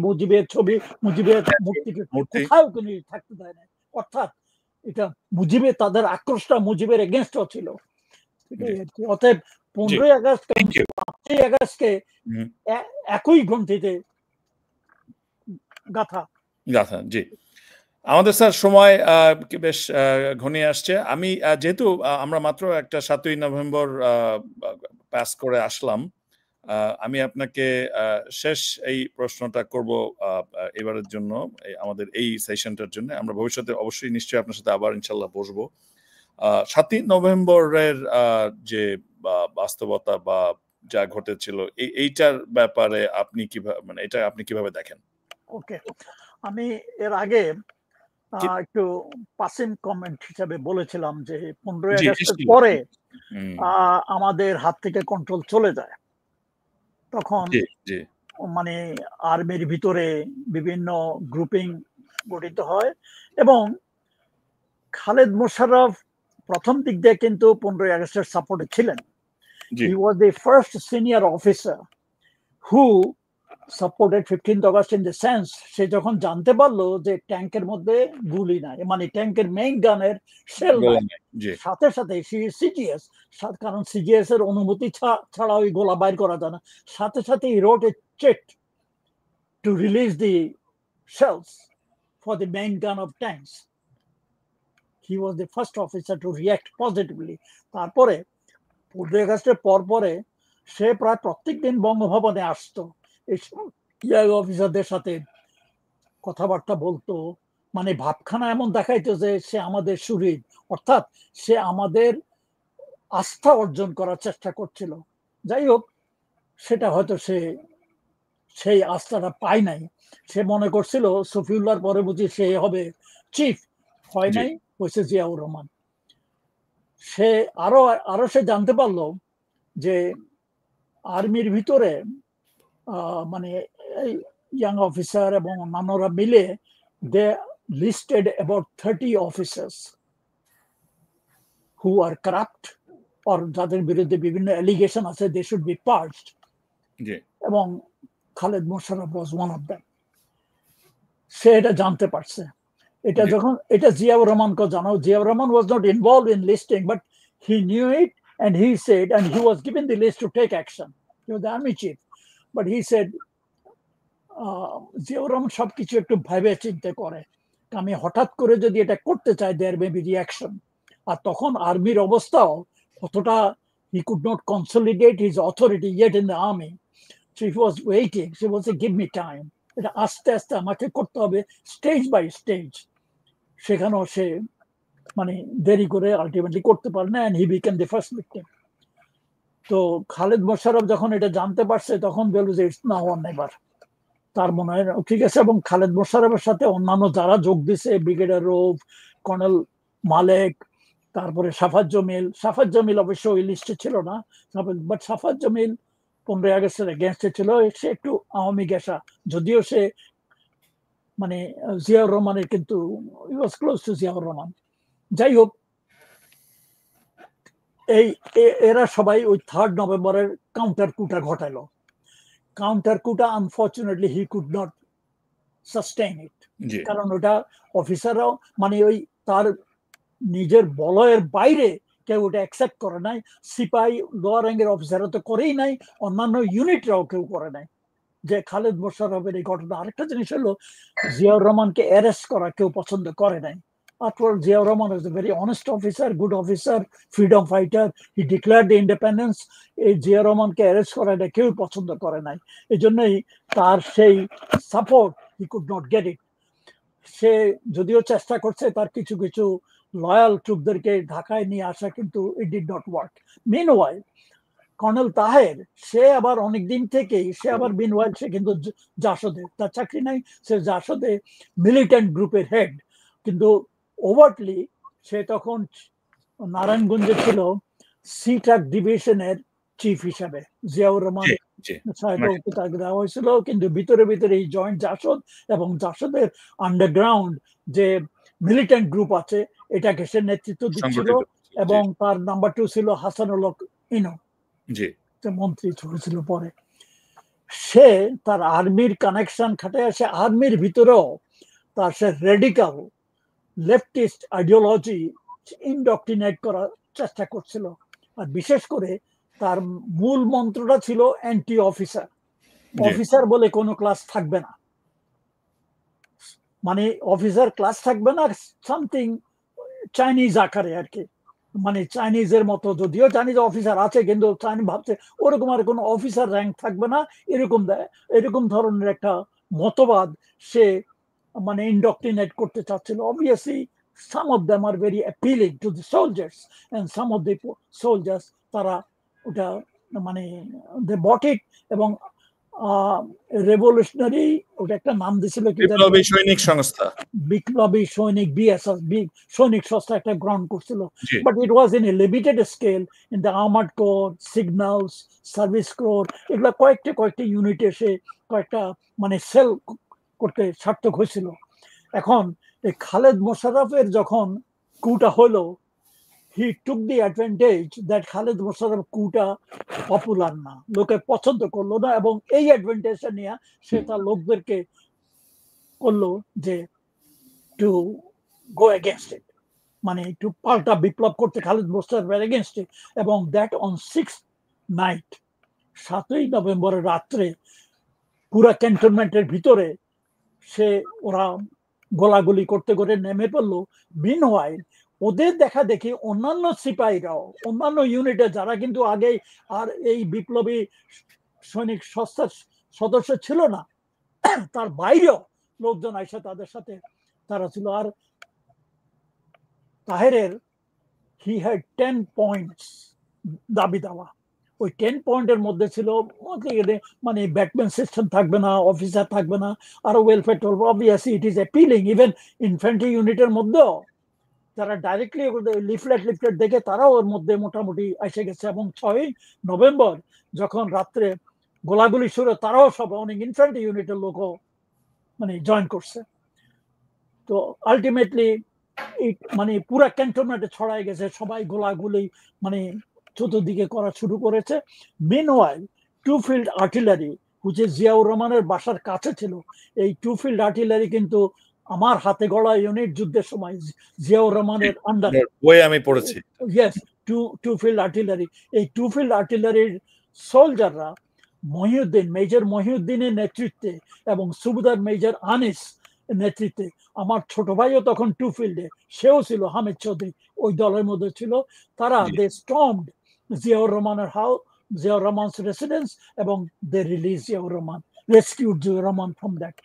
মুজিবের মূর্তিকে মূর্তি। কোথাও কোনো থাকতে দেয় না। অর্থাৎ এটা মুজিবের, তাদের আক্রোশটা মুজিবের এগেনস্টও ছিল। জি, অতএব জি, 15ই আগস্ট এবং থ্যাংক ইউ। 5ই আগস্টকে হুম, একই গ্রন্থিতে গাথা। গাথা, জি। আমাদের স্যার সময় বেশ ঘনিয়ে আসছে। আমি যেহেতু আমরা মাত্র একটা ৭ই নভেম্বর পাস করে আসলাম। আ আমি আপনাকে আ শেষ এই প্রশ্নটা করব আ আ এবারের জন্য, আমাদের এই সেশনটার জন্য। আমরা ভবিষ্যতে অবশ্যই নিশ্চয়ই আপনার সাথে আবার ইনশাআল্লাহ বসবো। ৭ই নভেম্বরের যে বাস্তবতা বা যা ঘটেছিল এইটার ব্যাপারে আপনি মানে এটা আপনি কিভাবে দেখেন? ওকে, আমি এর আগে কি একটু পাসিং কমেন্ট হিসাবে বলেছিলাম যে 15ই জি, আগস্টের নিশ্চয়ই। পরে হুম, আমাদের হাত থেকে কন্ট্রোল চলে যায়। তখন জি, জি, মানে আর্মির ভিতরে বিভিন্ন গ্রুপিং গঠিত হয় এবং খালেদ মোশাররফ প্রথম দিক দিয়ে কিন্তু 15ই আগস্টের সাপোর্টে ছিলেন। জি, he was the first senior officer who supported 15th August in the sense, সে যখন জানতে পারলো যে ট্যাঙ্কের মধ্যে গুলি নাই, মানে ট্যাঙ্কের মেইন গানের শেল গোলা নাই, নাই। জি, সাথে সাথে সিজিএস, কারণ সিজিএস এর অনুমতি ছাড়া ওই গোলা বাইর করা যায় না, সাথে সাথে wrote a cheque to release the shells for the main gun of tanks. He was the first officer to react positively. তারপরে 15 আগস্টের পরে সে প্রায় প্রত্যেক দিন বঙ্গভবনে আসতো, ইয়াং অফিসারদের সাথে কথাবার্তা বলতো, মানে ভাবখানা এমন দেখাইতো যে সে আমাদের শরীর, অর্থাৎ সে আমাদের আস্থা অর্জন করার চেষ্টা করছিল। যাই হোক, সেটা হয়তো সে সেই আস্থাটা পায় নাই। সে মনে করছিল সফিউল্লাহর পরে বুঝি সে হবে চিফ, হয় জি, নাই, হয়েছে জিয়াউর রহমান। সে আরো সে জানতে পারলো যে আর্মির ভিতরে মানে ইয়াং অফিসার এবং অন্যান্যরা মিলে they listed about 30 officers who are corrupt, আর যাদের বিরুদ্ধে বিভিন্ন অ্যালিগেশন আছে, দে শুড বি পার্জড, জি, এবং Khaled Mosharraf was one of them. সে এটা জানতে পারছে। জি, এটা জিয়াউর রহমানকে জানাও, Ziaur Rahman was not involve in listing, but he knew it and he said, and he was given the list to take action. He was the army chief, but he said Ziaur Rahman সবকিছু একটু ভাবে চিন্তে করে, আমি হঠাৎ করে যদি এটা করতে চাই দেয়ার মে বি রিয়াকশন। আর তখন আর্মির অবস্থাও অতটা, হি could not consolidate his authority yet in the army, so he was waiting, C was give me time, এটা আস্তে আস্তে আমাকে করতে হবে, স্টেজ বাই স্টেজ। সেখানেও সে মানে দেরি করে আলটিমেটলি করতে পারে না, and he became the first victim. তো খালেদ মোশাররফ যখন এটা জানতে পারছে তখন বলল যে ইটস নাও অর নেভার, তার মনে হয় ঠিক আছে। এবং খালেদ মোশাররফের সাথে অন্যান্য যারা যোগ দিছে, ব্রিগেডিয়ার রৌফ, কর্নেল মালেক, তারপরে সাফাত জমিল অবশ্য ওই লিস্টে ছিল না, বাট সাফাত জমিল 15 আগস্টের এগেনস্টে ছিল। সে একটু আওয়ামী গেসা, যদিও সে মানে জিয়াউর রহমানের কিন্তু হি ওয়াজ ক্লোজ টু জিয়াউর রহমান। যাই হোক, এই এরা সবাই ওই 3rd নভেম্বরের কাউন্টার কুটা ঘটালো। কাউন্টার কুটা unfortunately he could not sustain it, জি, কারণ ওটা অফিসাররাও মানে ওই তার নিজের বলয়ের বাইরে কেউ ওটা অ্যাকসেপ্ট করে নাই। সিপাহি লোয়ার র্যাঙ্কের অফিসাররা তো করেই নাই, অন্যান্য ইউনিটরাও কেউ করে নাই। যে খালেদ মোশাররফের এই ঘটনা। আরেকটা জিনিস হলো জিয়াউর রহমানকে অ্যারেস্ট করা কেউ পছন্দ করে নাই। After all, Ziaur Rahman was a very honest officer, good officer, freedom fighter. He declared the independence. এই জিয়াউর রহমানকে অ্যারেস্ট করা এটা কেউ পছন্দ করে নাই। এই জন্যই তার সেই support he could not get it. সে যদিও চেষ্টা করছে তার কিছু কিছু লয়াল ট্রুপদেরকে ঢাকায় নিয়ে আসা, কিন্তু it did not work. Meanwhile colonel Taher সে আবার অনেকদিন থেকেই সে আবার মিনওয়াইল সে কিন্তু জাসদে, তার চাকরি নাই, সে জাসদে মিলিটেন্ট গ্রুপের হেড, কিন্তু ওভারটলি সে তখন নারায়ণগঞ্জে ছিল সিটাক ডিভিশনের চিফ হিসাবে। জিয়াউর রহমান তাকে দেওয়া হয়েছিল, কিন্তু ভিতরে ভিতরে এই জয়েন্ট জাসদ এবং জাসদের আন্ডারগ্রাউন্ড যে মিলিটেন্ট গ্রুপ আছে এটাকে সে নেতৃত্ব দিচ্ছিল। এবং তার নাম্বার 2 ছিল হাসানুল হক ইনো, যে মন্ত্রী হয়েছিল পরে। সে তার আর্মির কানেকশন খাটায়, সে আর্মির ভিতরেও তার সে রেডিকাল লেফটিস্ট আইডিওলজি ইনডক্ট্রিনেট করার চেষ্টা করছিল। আর বিশেষ করে তার মূল মন্ত্রটা ছিল অ্যান্টি অফিসার, অফিসার বলে কোনো ক্লাস থাকবে না, মানে অফিসার ক্লাস থাকবে না, সামথিং চাইনিজ আকারে আর কি, মানে চাইনিজের মতো, যদিও চাইনিজ অফিসার আছে কিন্তু চাইনিজ ভাবছে ওরকম আর কোনো অফিসার র্যাঙ্ক থাকবে না, এরকম ধরনের একটা মতবাদ সে মানে ইনডক্ট্রিনেট করতে চাচ্ছিল। Obviously some of them are very appealing to the soldiers, and some of the soldiers তারা ওটা মানে they bought it, এবং রেভলিউশনারি ওটা একটা নাম দিছিল কি, বিপ্লবী সৈনিক সংস্থা, বিপ্লবী সৈনিক বিএসএস সৈনিক সংস্থা একটা গ্রহণ করছিল। But it was in a limited scale, in the armoured core, signals, service core, এগুলা কয়েকটা ইউনিটে সে কয়েকটা মানে সেল করতে সার্থক হয়েছিল। এখন এই খালেদ মোশাররফের যখন কুটা হলো, হি টুক দি অ্যাডভান্টেজ দ্যাট খালেদ মোশাররফ কুটা পপুলার না, লোকে পছন্দ করলো না, এবং এই অ্যাডভান্টেজটা নিয়ে সে তার লোকদেরকে করলো যে টু গো এগেনস্ট ইট, মানে একটু পাল্টা বিপ্লব করতে খালেদ মোশাররফের এগেনস্ট ইট। এবং দ্যাট অন 6th নাইট, 7ই নভেম্বরের রাত্রে পুরা ক্যান্টনমেন্টের ভিতরে সে ওরা গোলাগুলি করতে করে নেমে পড়লো। মিনওয়াইল ওদের দেখা দেখি অন্যান্য সিপাহীরাও, অন্যান্য ইউনিটে যারা কিন্তু আগে আর এই বিপ্লবী সৈনিক সংস্থার সদস্য ছিল না, তার বাইরেও লোকজন আইসা তাদের সাথে তারা ছিল। আর তাহেরের হি হ্যাড 10 পয়েন্টস দাবি দেওয়া, ওই 10 পয়েন্টের মধ্যে ছিল মানে ব্যাটম্যান সিস্টেম থাকবে না, অফিসার থাকবে না, আরো welfare tool. Obviously it is appealing, even infantry ইউনিটের মধ্যেও যারা ডাইরেক্টলি লিফলেট দেখে তারাও ওর মধ্যে মোটামুটি এসে গেছে। এবং 6ই নভেম্বর যখন রাত্রে গোলাগুলি শুরু, তারাও সব অনেক ইনফ্যান্ট্রি ইউনিটের লোকও মানে জয়েন করছে। তো আলটিমেটলি মানে পুরা ক্যান্টনমেন্টে ছড়াই গেছে, সবাই গোলাগুলি মানে চতুর্দিকে করা শুরু করেছে। Meanwhile 2 field artillery, which Ziaur রহমানের বাসার কাছে ছিল, এই 2 ফিল্ড আর্টিলারি কিন্তু আমার হাতে গড়া ইউনিট যুদ্ধের সময় জিয়াউর রহমানের আন্ডারে বই আমি পড়েছি। Yes, 2 field artillery. এই 2 ফিল্ড আর্টিলারির সোলজাররা মেজর মহিউদ্দিনের নেতৃত্বে এবং সুবেদার মেজর আনিস নেতৃত্বে, আমার ছোট ভাইও তখন 2 ফিল্ডে, সেও ছিল, হামিদ চৌধুরী ওই দলের মধ্যে ছিল। তারা দে স্টর্মড জিয়াউর রহমানের জিয়াউর রহমানস রেসিডেন্স, এবং they release Ziaur Rahman, rescued Ziaur Rahman from that.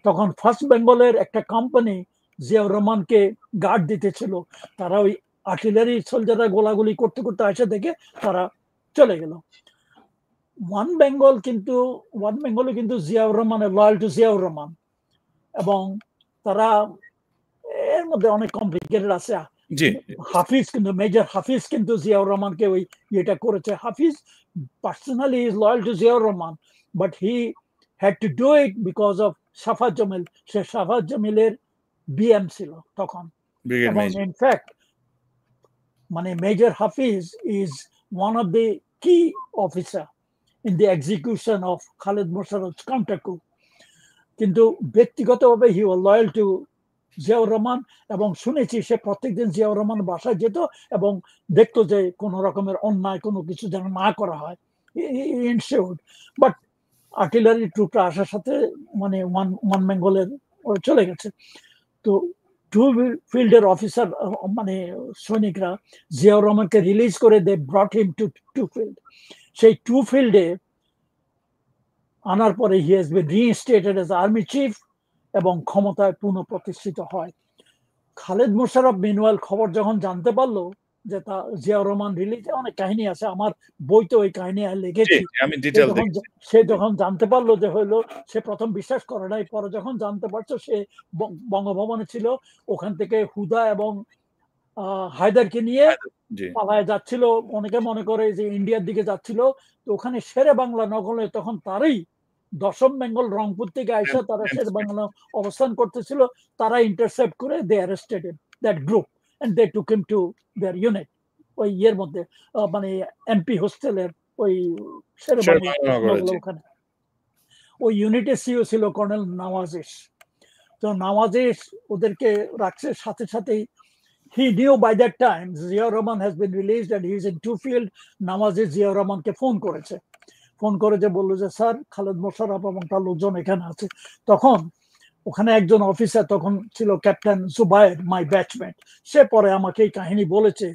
তখন ফার্স্ট বেঙ্গলের একটা কোম্পানি জিয়াউর রহমানকে গার্ড দিতেছিল, তারা ওই আর্টিলারি সোলজাররা গোলাগুলি করতে করতে এসে দেখে তারা চলে গেল। ওয়ান বেঙ্গলে কিন্তু জিয়াউর রহমানের লয়াল টু জিয়াউর রহমান, এবং তারা এর মধ্যে অনেক কমপ্লিকেটেড আছে। হাফিজ কিন্তু মেজর হাফিজ কিন্তু জিয়াউর রহমানকে ওই ইয়েটা করেছে। Hafiz personally is loyal to Ziaur Rahman, but he had to do it because of Safat Jamil. Say Safat জামিলের BM ছিল তখন, এবং ইনফ্যাক্ট মানে major Hafiz is one of the key officer in the execution of Khaled Mosharraf's counter coup. কিন্তু ব্যক্তিগতভাবে he was loyal to Ziaur Rahman, এবং শুনেছি সে প্রত্যেকদিন জিয়াউর রহমান বাসায় যেত এবং দেখতো যে কোন রকমের অন্যায় কোনো কিছু যেন না করা হয়, ইনশিওর্ড। বাট আর্টিলারি ট্রুপরা আসার সাথে মানে ওয়ান বেঙ্গলের চলে গেছে। তো টু ফিল্ডের অফিসার মানে সৈনিকরা জিয়াউর রহমানকে রিলিজ করে they brought him to two field. সেই টু ফিল্ডে আনার পরে he has been reinstated as army chief এবং ক্ষমতায় পুনঃপ্রতিষ্ঠিত হয়। খালেদ মোশাররফ মিনওয়াল খবর যখন জানতে পারলো যে তা জিয়াউর রহমান রিলিজে, অনেক কাহিনী আছে আমার বইতে, ওই কাহিনী লিখেছি। সে যখন জানতে পারলো যে হইলো, সে প্রথম বিশ্বাস করে নাই, পরে যখন জানতে পারছো সে বঙ্গভবনে ছিল, ওখান থেকে হুদা এবং হায়দারকে নিয়ে পালায় যাচ্ছিল। অনেকে মনে করে যে ইন্ডিয়ার দিকে যাচ্ছিল। তো ওখানে শেরে বাংলা নগরে তখন তারই 10ম বেঙ্গল রংপুর থেকে আইসা তারা শেরে বাংলা অবস্থান করতেছিল। তারা ইন্টারসেপ্ট করে they arrested that group and they took him to their unit. ওই ইয়ের মধ্যে মানে এমপি হোস্টেলের ওই শেরে বাংলা নগর, ওখানে ওই ইউনিটের সিও ছিল কর্নেল নওয়াজিস। তো নওয়াজিস ওদেরকে রাখছে, সাথে সাথেই he knew by that time Ziaur Rahman has been released and he is in two field. Nawazis Ziaur Rahmanকে ফোন করেছে, ফোন করে যে বললো যে স্যার খালেদ মোশাররফ এবং তার লোকজন এখানে আছে। তখন ওখানে একজন অফিসার তখন ছিল ক্যাপ্টেন জুবায়ের, মাই ব্যাচমেট। সে পরে আমাকে এই কাহিনী বলেছে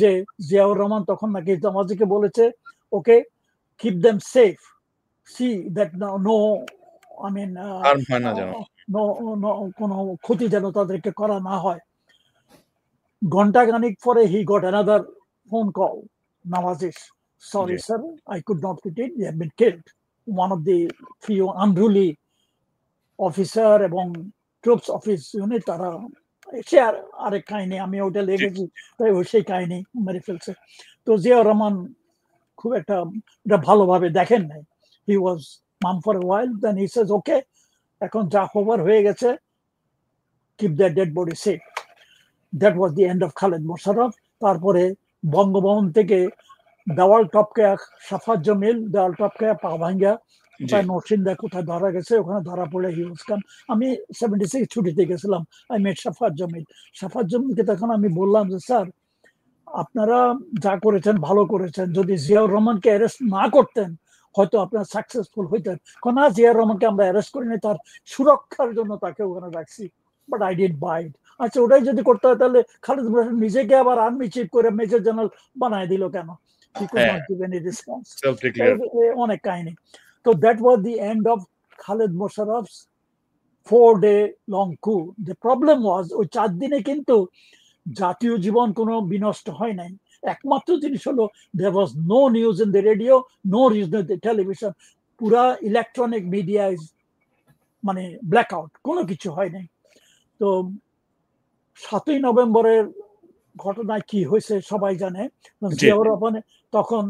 যে জিয়াউর রহমান তখন নাকি নওয়াজিকে বলেছে, okay keep them safe, see that no I mean কোনো ক্ষতি যেন তাদেরকে করা না হয়। ঘন্টা খানিক পরে he got another phone call. Nawazis, sorry sir, I could not fit in. They have been killed. One of the few unruly officer এবং troops office unit তারা সে আরেক কাহিনী, আমি ওটা লেগেছি, তাই সেই কাহিনী মেরে ফেলছে। তো জিয়াউর রহমান খুব একটা এটা ভালোভাবে দেখেন নাই। He was mum for a while, then he says okay, এখন যা খবর হয়ে গেছে, keep their dead body safe. That was the end of Khaled Mosharaff. তারপরে বঙ্গভবন থেকে দেওয়াল টপকে সাফাত জমিল, দেওয়াল টপকে পা ভাঙ্গা কোথায় নরসিংদা কোথায় ধরা গেছে, ওখানে ধরা পড়ে হিউজ খান। আমি 76 ছুটিতে গেছিলাম, আই মেট সাফাত জমিল। সাফাত জমিলকে তখন আমি বললাম যে স্যার আপনারা যা করেছেন ভালো করেছেন, যদি জিয়াউর রহমানকে অ্যারেস্ট না করতেন হয়তো আপনারা সাকসেসফুল হইতেন। কারণ না, জিয়াউর রহমানকে আমরা অ্যারেস্ট করিনি, তার সুরক্ষার জন্য তাকে ওখানে রাখছি, বাট আই ডিড বাইট। আচ্ছা, ওটাই যদি করতে হয় তাহলে খালেদ মোশাররফ নিজেকে আবার আর্মি চিফ করে মেজর জেনারেল বানায় দিল কেন? He could not give any response. অনেক কাহিনী। তো that was the end of Khaled Mosharaff's 4-day long coup. The problem was ওই 4 দিনে কিন্তু জাতীয় জীবন কোনো বিনষ্ট হয় নাই। একমাত্র জিনিস হলো there was no news in the radio, no news in the television. পুরা ইলেকট্রনিক মিডিয়া ইজ মানে ব্ল্যাক আউট, কোনো কিছু হয় নাই। তো 7ই নভেম্বরের ঘটনায় কি হয়েছে সবাই জানে। জিয়াউর রহমান তখন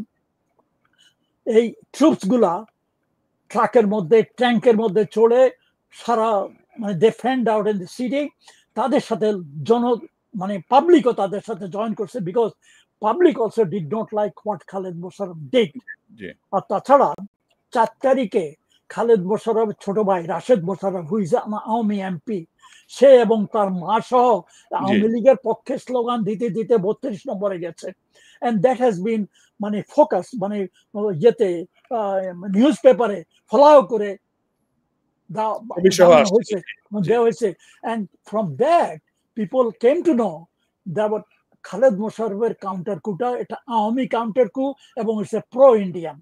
এই ট্রুপস গুলা ট্রাকের মধ্যে ট্যাঙ্কের মধ্যে চড়ে সারা মানে they fanned out in the city. তাদের সাথে মানে পাবলিকও তাদের সাথে জয়েন করছে, because public also did not like what Khaled Mosharraf did. আর তাছাড়া 4 তারিখে খালেদ মোশাররফের ছোট ভাই Rashed Mosharraf, who is Awami MP, সে এবং তার মা সহ আওয়ামী লীগের পক্ষে স্লোগান দিতে দিতে 32 নম্বরে গেছে। এন্ড দ্যাট হ্যাজ বিন মানে ফোকাস মানে ইয়েতে নিউজ পেপারে ফলাও করে দেওয়া হয়েছে। And from that people came to know that Khaled মোশাররফের কাউন্টার কুটা এটা আওয়ামী কাউন্টার কু এবং ইটস এ প্রো ইন্ডিয়ান।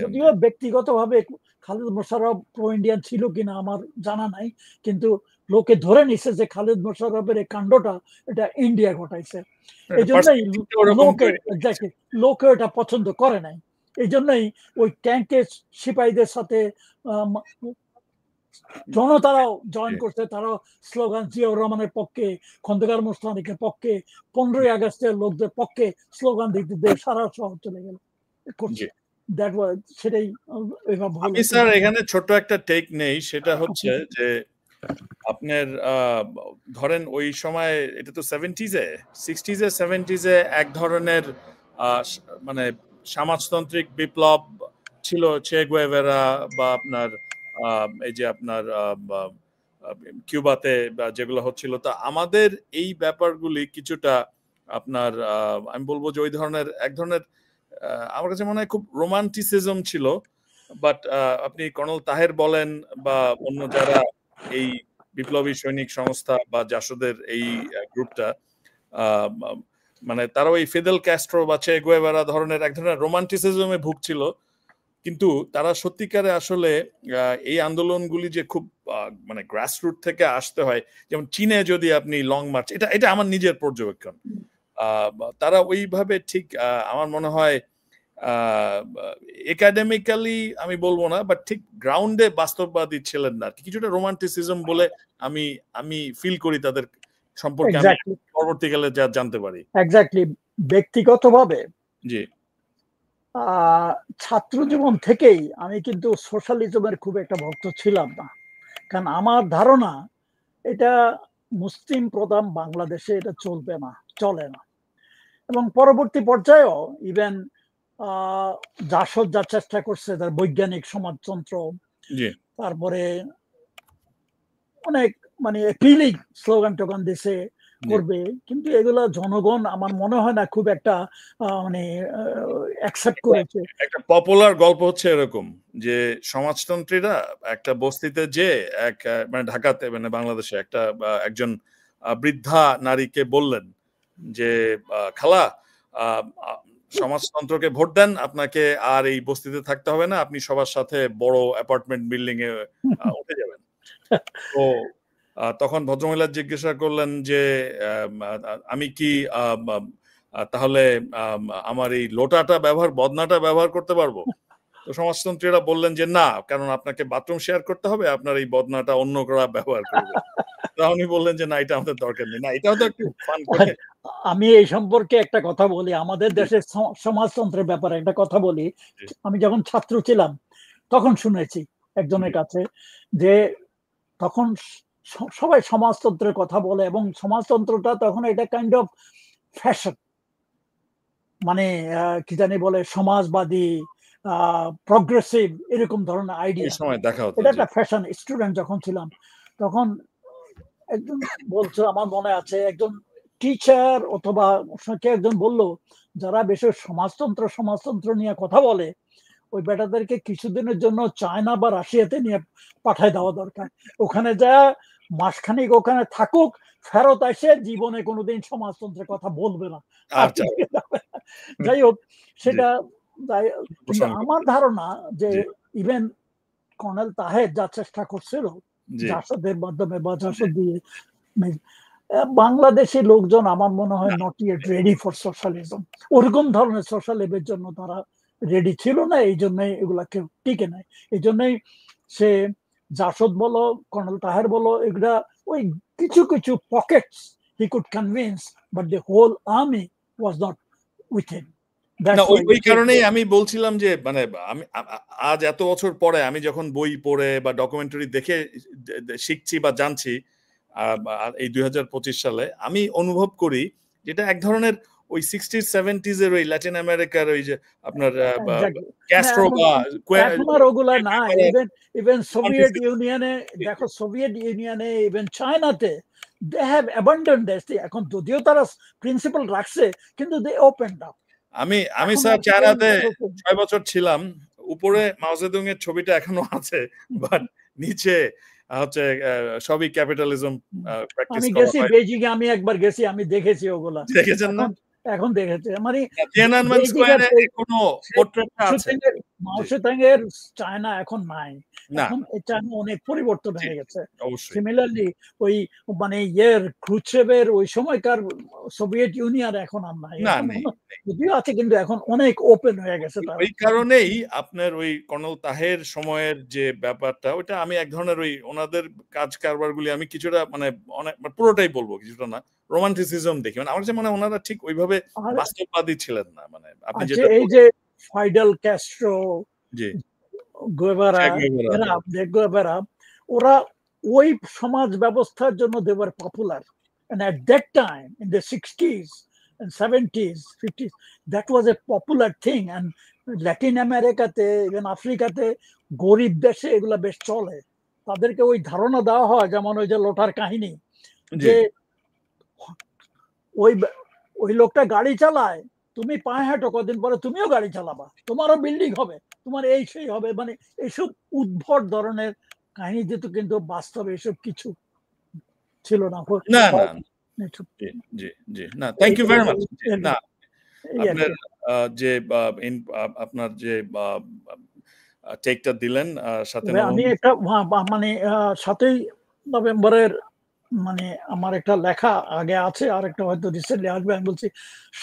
যদিও ব্যক্তিগতভাবে খালেদ মোশাররফ প্রো ইন্ডিয়ান ছিল কিনা আমার জানা নাই, কিন্তু লোকে ধরে নিছে যে খালেদ মোশাররফের এই কাণ্ডটা এটা ইন্ডিয়া ঘটাইছে। এই জন্যই লোকে এটা পছন্দ করে নাই। এই জন্যই ওই ট্যাঙ্কের সিপাহীদের সাথে জনতারাও জয়েন করছে, তারাও স্লোগান জিয়াউর রহমানের পক্ষে, খন্দকার মোস্তফার পক্ষে, 15ই আগস্টের লোকদের পক্ষে স্লোগান দিতে সারা শহর চলে গেল। সেটাই আমি স্যার এখানে ছোট একটা টেক নেই, সেটা হচ্ছে যে আপনার ধরেন ওই সময় এটা তো 60s 70s এক ধরনের মানে সমাজতান্ত্রিক বিপ্লব ছিল, চে গুয়েভারা বা আপনার এই যে আপনার কিউবাতে যেগুলো হচ্ছিল। তা আমাদের এই ব্যাপারগুলি কিছুটা আপনার আমি বলবো যে ওই ধরনের এক ধরনের আমার কাছে মনে হয় খুব রোমান্টিসিজম ছিল বাট আপনি কর্নেল তাহের বলেন বা অন্য যারা এই বিপ্লবী সৈনিক সংস্থা বা জাসদের এই গ্রুপটা মানে তারা ওই ফিদেল ক্যাস্ট্রো বা চে গুয়েভারা ধরনের এক ধরনের রোমান্টিসিজমে ভুগছিল, কিন্তু তারা সত্যিকারে আসলে এই আন্দোলনগুলি যে খুব মানে গ্রাসরুট থেকে আসতে হয়, যেমন চীনে যদি আপনি লং মার্চ, এটা এটা আমার নিজের পর্যবেক্ষণ, তারা ওইভাবে ঠিক আমার মনে হয় একাডেমিক্যালি আমি বলবো না, বাট ঠিক গ্রাউন্ডে বাস্তববাদী ছিলেন না, কিছুটা রোমান্টিসিজম বলে আমি আমি ফিল করি তাদের সম্পর্কে, আমি পরবর্তীকালে যা জানতে পারি। এক্স্যাক্টলি। ব্যক্তিগতভাবে জি, ছাত্র জীবন থেকেই আমি কিন্তু সোশ্যালিজমের খুব একটা ভক্ত ছিলাম না, কারণ আমার ধারণা এটা মুসলিম প্রধান বাংলাদেশে এটা চলবে না, চলে না। এবং পরবর্তী পর্যায়েও ইভেন জাসদ যা চেষ্টা করছে তার বৈজ্ঞানিক সমাজতন্ত্র, তারপরে অনেক মানে এপিলিং স্লোগান টোগান দিছে করবে, কিন্তু এগুলা জনগণ আমার মনে হয় না খুব একটা মানে অ্যাকসেপ্ট করেছে। একটা পপুলার গল্প হচ্ছে এরকম যে সমাজতন্ত্রীরা একটা বস্তিতে যে এক মানে ঢাকাতে মানে বাংলাদেশে একটা একজন বৃদ্ধা নারীকে বললেন যে খালা সমাজতন্ত্রকে ভোট দেন, আপনাকে আর এই বস্তিতে থাকতে হবে না, আপনি সবার সাথে বড় অ্যাপার্টমেন্ট বিল্ডিং এ উঠে যাবেন। তো তখন ভদ্রমহিলা জিজ্ঞাসা করলেন যে আমি কি তাহলে আমার এই লোটাটা বদনাটা ব্যবহার করতে পারবো? তো সমাজতন্ত্রীরা বললেন যে না, কারণ আপনাকে বাথরুম শেয়ার করতে হবে, আপনার এই বদনাটা অন্য করা ব্যবহার করবে। উনি বললেন যে না, এটা আমাদের দরকার নেই। না, এটাও তো একটু ফান করে। আমি এই সম্পর্কে একটা কথা বলি, আমাদের দেশের সমাজতন্ত্রের ব্যাপারে একটা কথা বলি। আমি যখন ছাত্র ছিলাম তখন শুনেছি একজনের কাছে যে তখন সবাই সমাজতন্ত্রের কথা বলে, এবং সমাজতন্ত্রটা তখন এটা কাইন্ড অফ ফ্যাশন, মানে কি জানি বলে সমাজবাদী, প্রগ্রেসিভ, এরকম ধরনের আইডিয়া। এটা একটা ফ্যাশন। স্টুডেন্ট যখন ছিলাম তখন একজন বলছে, আমার মনে আছে, একজন টিচার অথবা কে একজন বলল, যারা বেশি সমাজতন্ত্র নিয়ে কথা বলে ওই বেটাদেরকে কিছুদিনের জন্য চায়না বা রাশিয়াতে নিয়ে পাঠায় দেওয়া দরকার, ওখানে যা মাসখানিক ওখানে থাকুক, ফেরত এসে জীবনে কোনোদিন সমাজতন্ত্রের কথা বলবে না। যাই হোক, সেটা আমার ধারণা যে ইভেন কর্নেল তাহের যা চেষ্টা করছিল জাসদের মাধ্যমে বা জাসদ দিয়ে, বাংলাদেশি লোকজন আমার মনে হয় not yet ready for socialism, ওরকম ধরনের সোশ্যালিজমের জন্য তারা রেডি ছিল না, এই জন্যই এগুলা কেউ টিকে নাই। এই জন্যই সে জাসদ বলো কর্নেল তাহের বলো, এগুলা ওই কিছু কিছু pockets he could convince, but the whole army was not with him. ওই কারণেই আমি বলছিলাম যে মানে আমি আজ এত বছর পরে আমি যখন বই পড়ে বা ডকুমেন্টারি দেখে শিখছি বা জানছি এই 2025 সালে, আমি অনুভব করি যেটা এক ধরনের ওই 60s 70s এর ওই ল্যাটিন আমেরিকার ওই যে আপনার ক্যাস্ট্রো বা ওগুলা না, ইভেন সোভিয়েত ইউনিয়নে দেখো, সোভিয়েত ইউনিয়নে ইভেন চায়নাতে দে হ্যাভ অ্যাবান্ডন্ড দিস। এখন যদিও তারা প্রিন্সিপাল রাখছে, কিন্তু দে ওপেনড আপ। আমি স্যার চায়নাতে 6 বছর ছিলাম, উপরে মাও জেদুং এর ছবিটা এখনো আছে, বাট নিচে হচ্ছে সবই ক্যাপিটালিজম প্র্যাকটিস করা হয়। আমি গেছি বেজিং এ, আমি একবার গেছি, আমি দেখেছি ওগুলা। দেখেছেন না? এখন দেখেছে মানে তিয়ানানমেন স্কয়ারে কোনো পোর্ট্রেটটা আছে। মাও জেদুং এর চায়না এখন নাই, এখন চায়না অনেক পরিবর্তন হয়ে গেছে। সিমিলারলি ওই মানে ক্রুশ্চেভের ওই সময়কার সোভিয়েত ইউনিয়ন এখন আর নাই, যদিও আছে কিন্তু এখন অনেক ওপেন হয়ে গেছে। ওই কারণেই আপনার ওই কর্নেল তাহের সময়ের যে ব্যাপারটা, ওইটা আমি এক ধরনের ওই ওনাদের কাজ কারবারগুলি আমি কিছুটা মানে অনেক পুরোটাই বলবো, কিছুটা না, রোমান্টিসিজম দেখি। মানে আমার যে মনে হয় ওনারা ঠিক ওইভাবে বাস্তববাদী ছিলেন না। মানে আপনি যেটা এই যে ফাইডেল ক্যাস্ট্রো, গুয়েভারা, ওরা ওই সমাজ ব্যবস্থার জন্য they were popular, and at that time in the 60s and 70s 50s that was a popular thing, and Latin আমেরিকাতে ইভেন আফ্রিকাতে গরিব দেশে এগুলা বেশ চলে। তাদেরকে ওই ধারণা দেওয়া হয়, যেমন ওই যে লোটার কাহিনী, যে ওই লোকটা গাড়ি চালায় তুমি পায়ে হাঁটো, কদিন পরে তুমিও গাড়ি চালাবা, তোমারও বিল্ডিং হবে, তোমার এই সেই হবে। মানে এইসব উদ্ভট ধরনের কাহিনী যেত, কিন্তু বাস্তবে এসব কিছু ছিল না। না না জি জি জি না, থ্যাংক ইউ ভেরি মাচ। না আপনার যে আপনার যে টেকটা দিলেন সাথে আমি একটা মানে 7ই নভেম্বরের মানে আমার একটা লেখা আগে আছে, আর একটা হয়তো রিসেন্টলি আসবে। আমি বলছি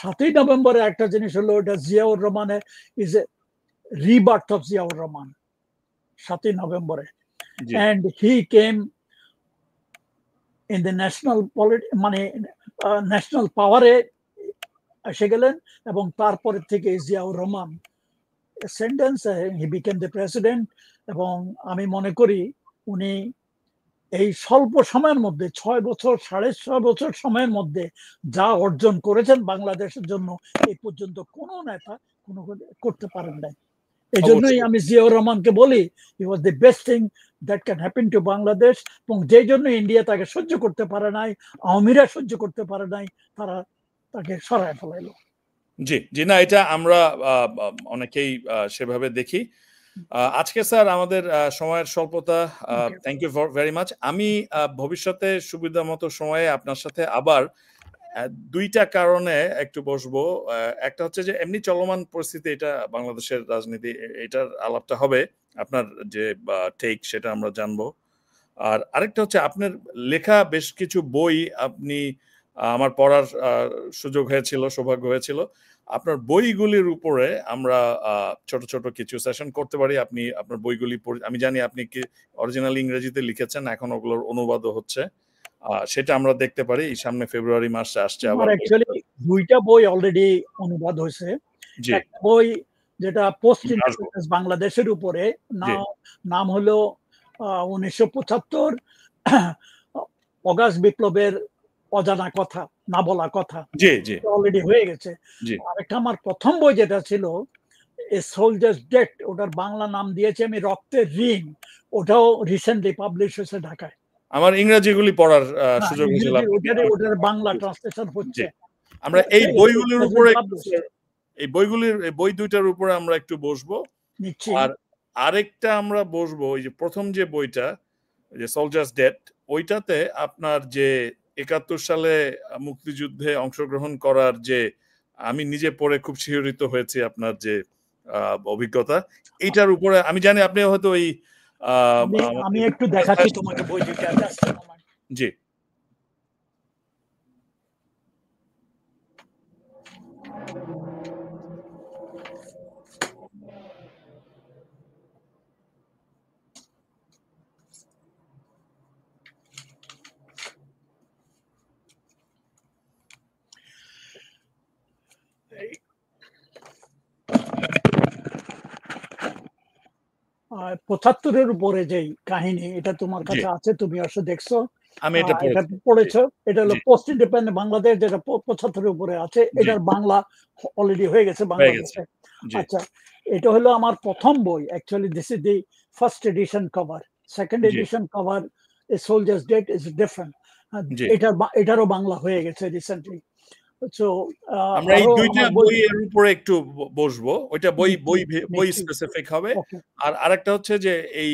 7ই নভেম্বরে একটা জিনিস হলো, ওটা জিয়াউর রহমানের is a rebirth of Ziaur Rahman, 7ই নভেম্বরে। And he came in the national মানে ন্যাশনাল পাওয়ারে এসে গেলেন, এবং তারপরে থেকে Ziaur Rahman sentence he became the president. এবং আমি মনে করি উনি এই স্বল্প সময়ের মধ্যে 6 বছর 6.5 বছর সময়ের মধ্যে যা অর্জন করেছেন বাংলাদেশের জন্য, এই পর্যন্ত কোনো নেতা কোনো করতে পারেন নাই। এই জন্যই আমি জিয়াউর রহমানকে বলি he was the best thing that can happen to Bangladesh. এবং যেই জন্য ইন্ডিয়া তাকে সহ্য করতে পারে নাই, আওয়ামীরা সহ্য করতে পারে নাই, তারা তাকে সরায় ফেলাইলো। জি জি না, এটা আমরা অনেকেই সেভাবে দেখি। আজকে স্যার আমাদের সময়ের স্বল্পতা, থ্যাংক ইউ ভেরি মাচ। আমি ভবিষ্যতে সুবিধা মতো সময়ে আপনার সাথে আবার 2টা কারণে একটু বসবো। একটা হচ্ছে যে এমনি চলমান পরিস্থিতি, এটা বাংলাদেশের রাজনীতি, এটার আলাপটা হবে। আপনার যে টেক সেটা আমরা জানবো। আর আরেকটা হচ্ছে আপনার লেখা বেশ কিছু বই আপনি আমার পড়ার সুযোগ হয়েছিল, সৌভাগ্য হয়েছিল। আপনার বইগুলির উপরে আমরা ছোট ছোট কিছু সেশন করতে পারি। আপনি আপনার বইগুলি আমি জানি আপনি কি অরিজিনাল ইংরেজিতে লিখেছেন, এখন ওগুলোর অনুবাদও হচ্ছে, সেটা আমরা দেখতে পারি। সামনে ফেব্রুয়ারি মাসে আসছে আবার। অ্যাকচুয়ালি 2টা বই অলরেডি অনুবাদ হয়েছে। একটা বই যেটা পোস্ট ইন্ডিপেন্ডেন্স বাংলাদেশের উপরে, নাম হলো 1975 অগাস্ট বিপ্লবের অজানা কথা, না বলা কথা, জি জি অলরেডি হয়ে গেছে। আর একটা আমার প্রথম বই যেটা ছিল এ সোলজার্স ডেট, ওটার বাংলা নাম দিয়েছি আমি রক্তের ঋণ, ওটাও রিসেন্টলি পাবলিশ হয়েছে ঢাকায়। আমার ইংরেজিগুলি পড়ার সুযোগ হয়েছিল। ওটার বাংলা ট্রান্সলেশন হচ্ছে। আমরা এই বইগুলির উপরে, এই বই 2টার উপরে আমরা একটু বসবো। আর আরেকটা আমরা বসবো ওই যে প্রথম যে বইটা, যে সোলজার্স ডেট, ওইটাতে আপনার যে 71 সালে মুক্তিযুদ্ধে অংশগ্রহণ করার যে, আমি নিজে পড়ে খুব শিহরিত হয়েছি আপনার যে অভিজ্ঞতা, এইটার উপরে আমি জানি আপনি হয়তো ওই আমি একটু দেখাচ্ছি তোমাকে বই দুইটা। জি আর 75-এর উপরে যে কাহিনী, এটা তোমার কাছে আছে, তুমি আসলে দেখছো, আমি এটা পড়েছো। এটা হলো পোস্ট ইন্ডিপেন্ডেন্ট বাংলাদেশ, যেটা 75-এর উপরে আছে। এটার বাংলা অলরেডি হয়ে গেছে বাংলাদেশে। আচ্ছা, এটা হলো আমার প্রথম বই। Actually this is the first edition cover. Second edition cover a soldier's debt is different. এটারও বাংলা হয়ে গেছে রিসেন্টলি। আমরা এই 2টা বইয়ের উপরে একটু বসবো। ওইটা বই স্পেসিফিক হবে। আর আরেকটা হচ্ছে যে এই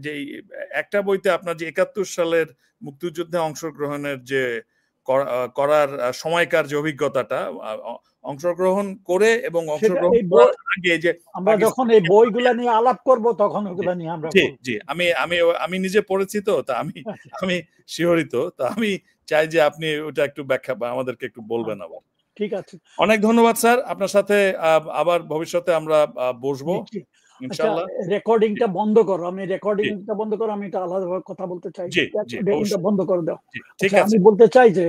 যে একটা বইতে আপনার যে 71 সালের মুক্তিযুদ্ধে অংশগ্রহণের যে করার সময়কার যে অভিজ্ঞতাটা, অংশগ্রহণ করে এবং অংশগ্রহণ করার আগে যে আমরা যখন এই বইগুলা নিয়ে আলাপ করব তখন ওগুলা নিয়ে আমরা জি জি আমি নিজে পড়েছি তো, তা আমি শিহরিত। তা আমি চাই যে আপনি ওটা একটু ব্যাখ্যা বা আমাদেরকে একটু বলবেন আবার। ঠিক আছে, অনেক ধন্যবাদ স্যার। আপনার সাথে আবার ভবিষ্যতে আমরা বসবো ইনশাআল্লাহ। রেকর্ডিংটা বন্ধ করো, আমি রেকর্ডিংটা বন্ধ করো, আমি এটা আলাদাভাবে কথা বলতে চাই। রেকর্ডিংটা বন্ধ করে দাও। ঠিক আছে, আমি বলতে চাই যে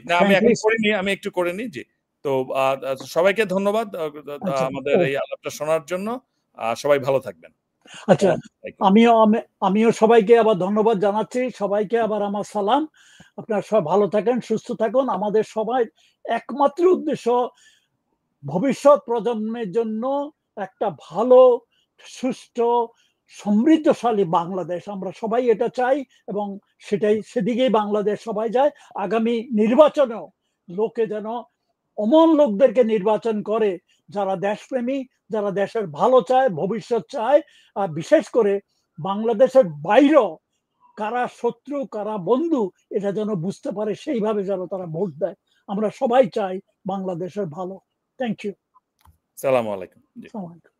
না, আমি এখন করিনি, আমি একটু করে নি। জি, তো সবাইকে ধন্যবাদ আমাদের এই আলাপটা শোনার জন্য। সবাই ভালো থাকবেন। আচ্ছা, আমিও সবাইকে আবার ধন্যবাদ জানাচ্ছি। সবাইকে আবার আমার সালাম। আপনারা সবাই ভালো থাকেন, সুস্থ থাকুন। আমাদের সবাই একমাত্র উদ্দেশ্য ভবিষ্যৎ প্রজন্মের জন্য একটা ভালো, সুষ্ঠু, সমৃদ্ধশালী বাংলাদেশ। আমরা সবাই এটা চাই এবং সেদিকেই বাংলাদেশ সবাই যায়। আগামী নির্বাচনেও লোকে যেন অমন লোকদেরকে নির্বাচন করে যারা দেশপ্রেমী, যারা দেশের ভালো চায়, ভবিষ্যৎ চায়, আর বিশেষ করে বাংলাদেশের বাইরেও কারা শত্রু কারা বন্ধু এটা যেন বুঝতে পারে, সেইভাবে যেন তারা ভোট দেয়। আমরা সবাই চাই বাংলাদেশের ভালো। Thank you. সালামু আলাইকুম। আসসালামু আলাইকুম।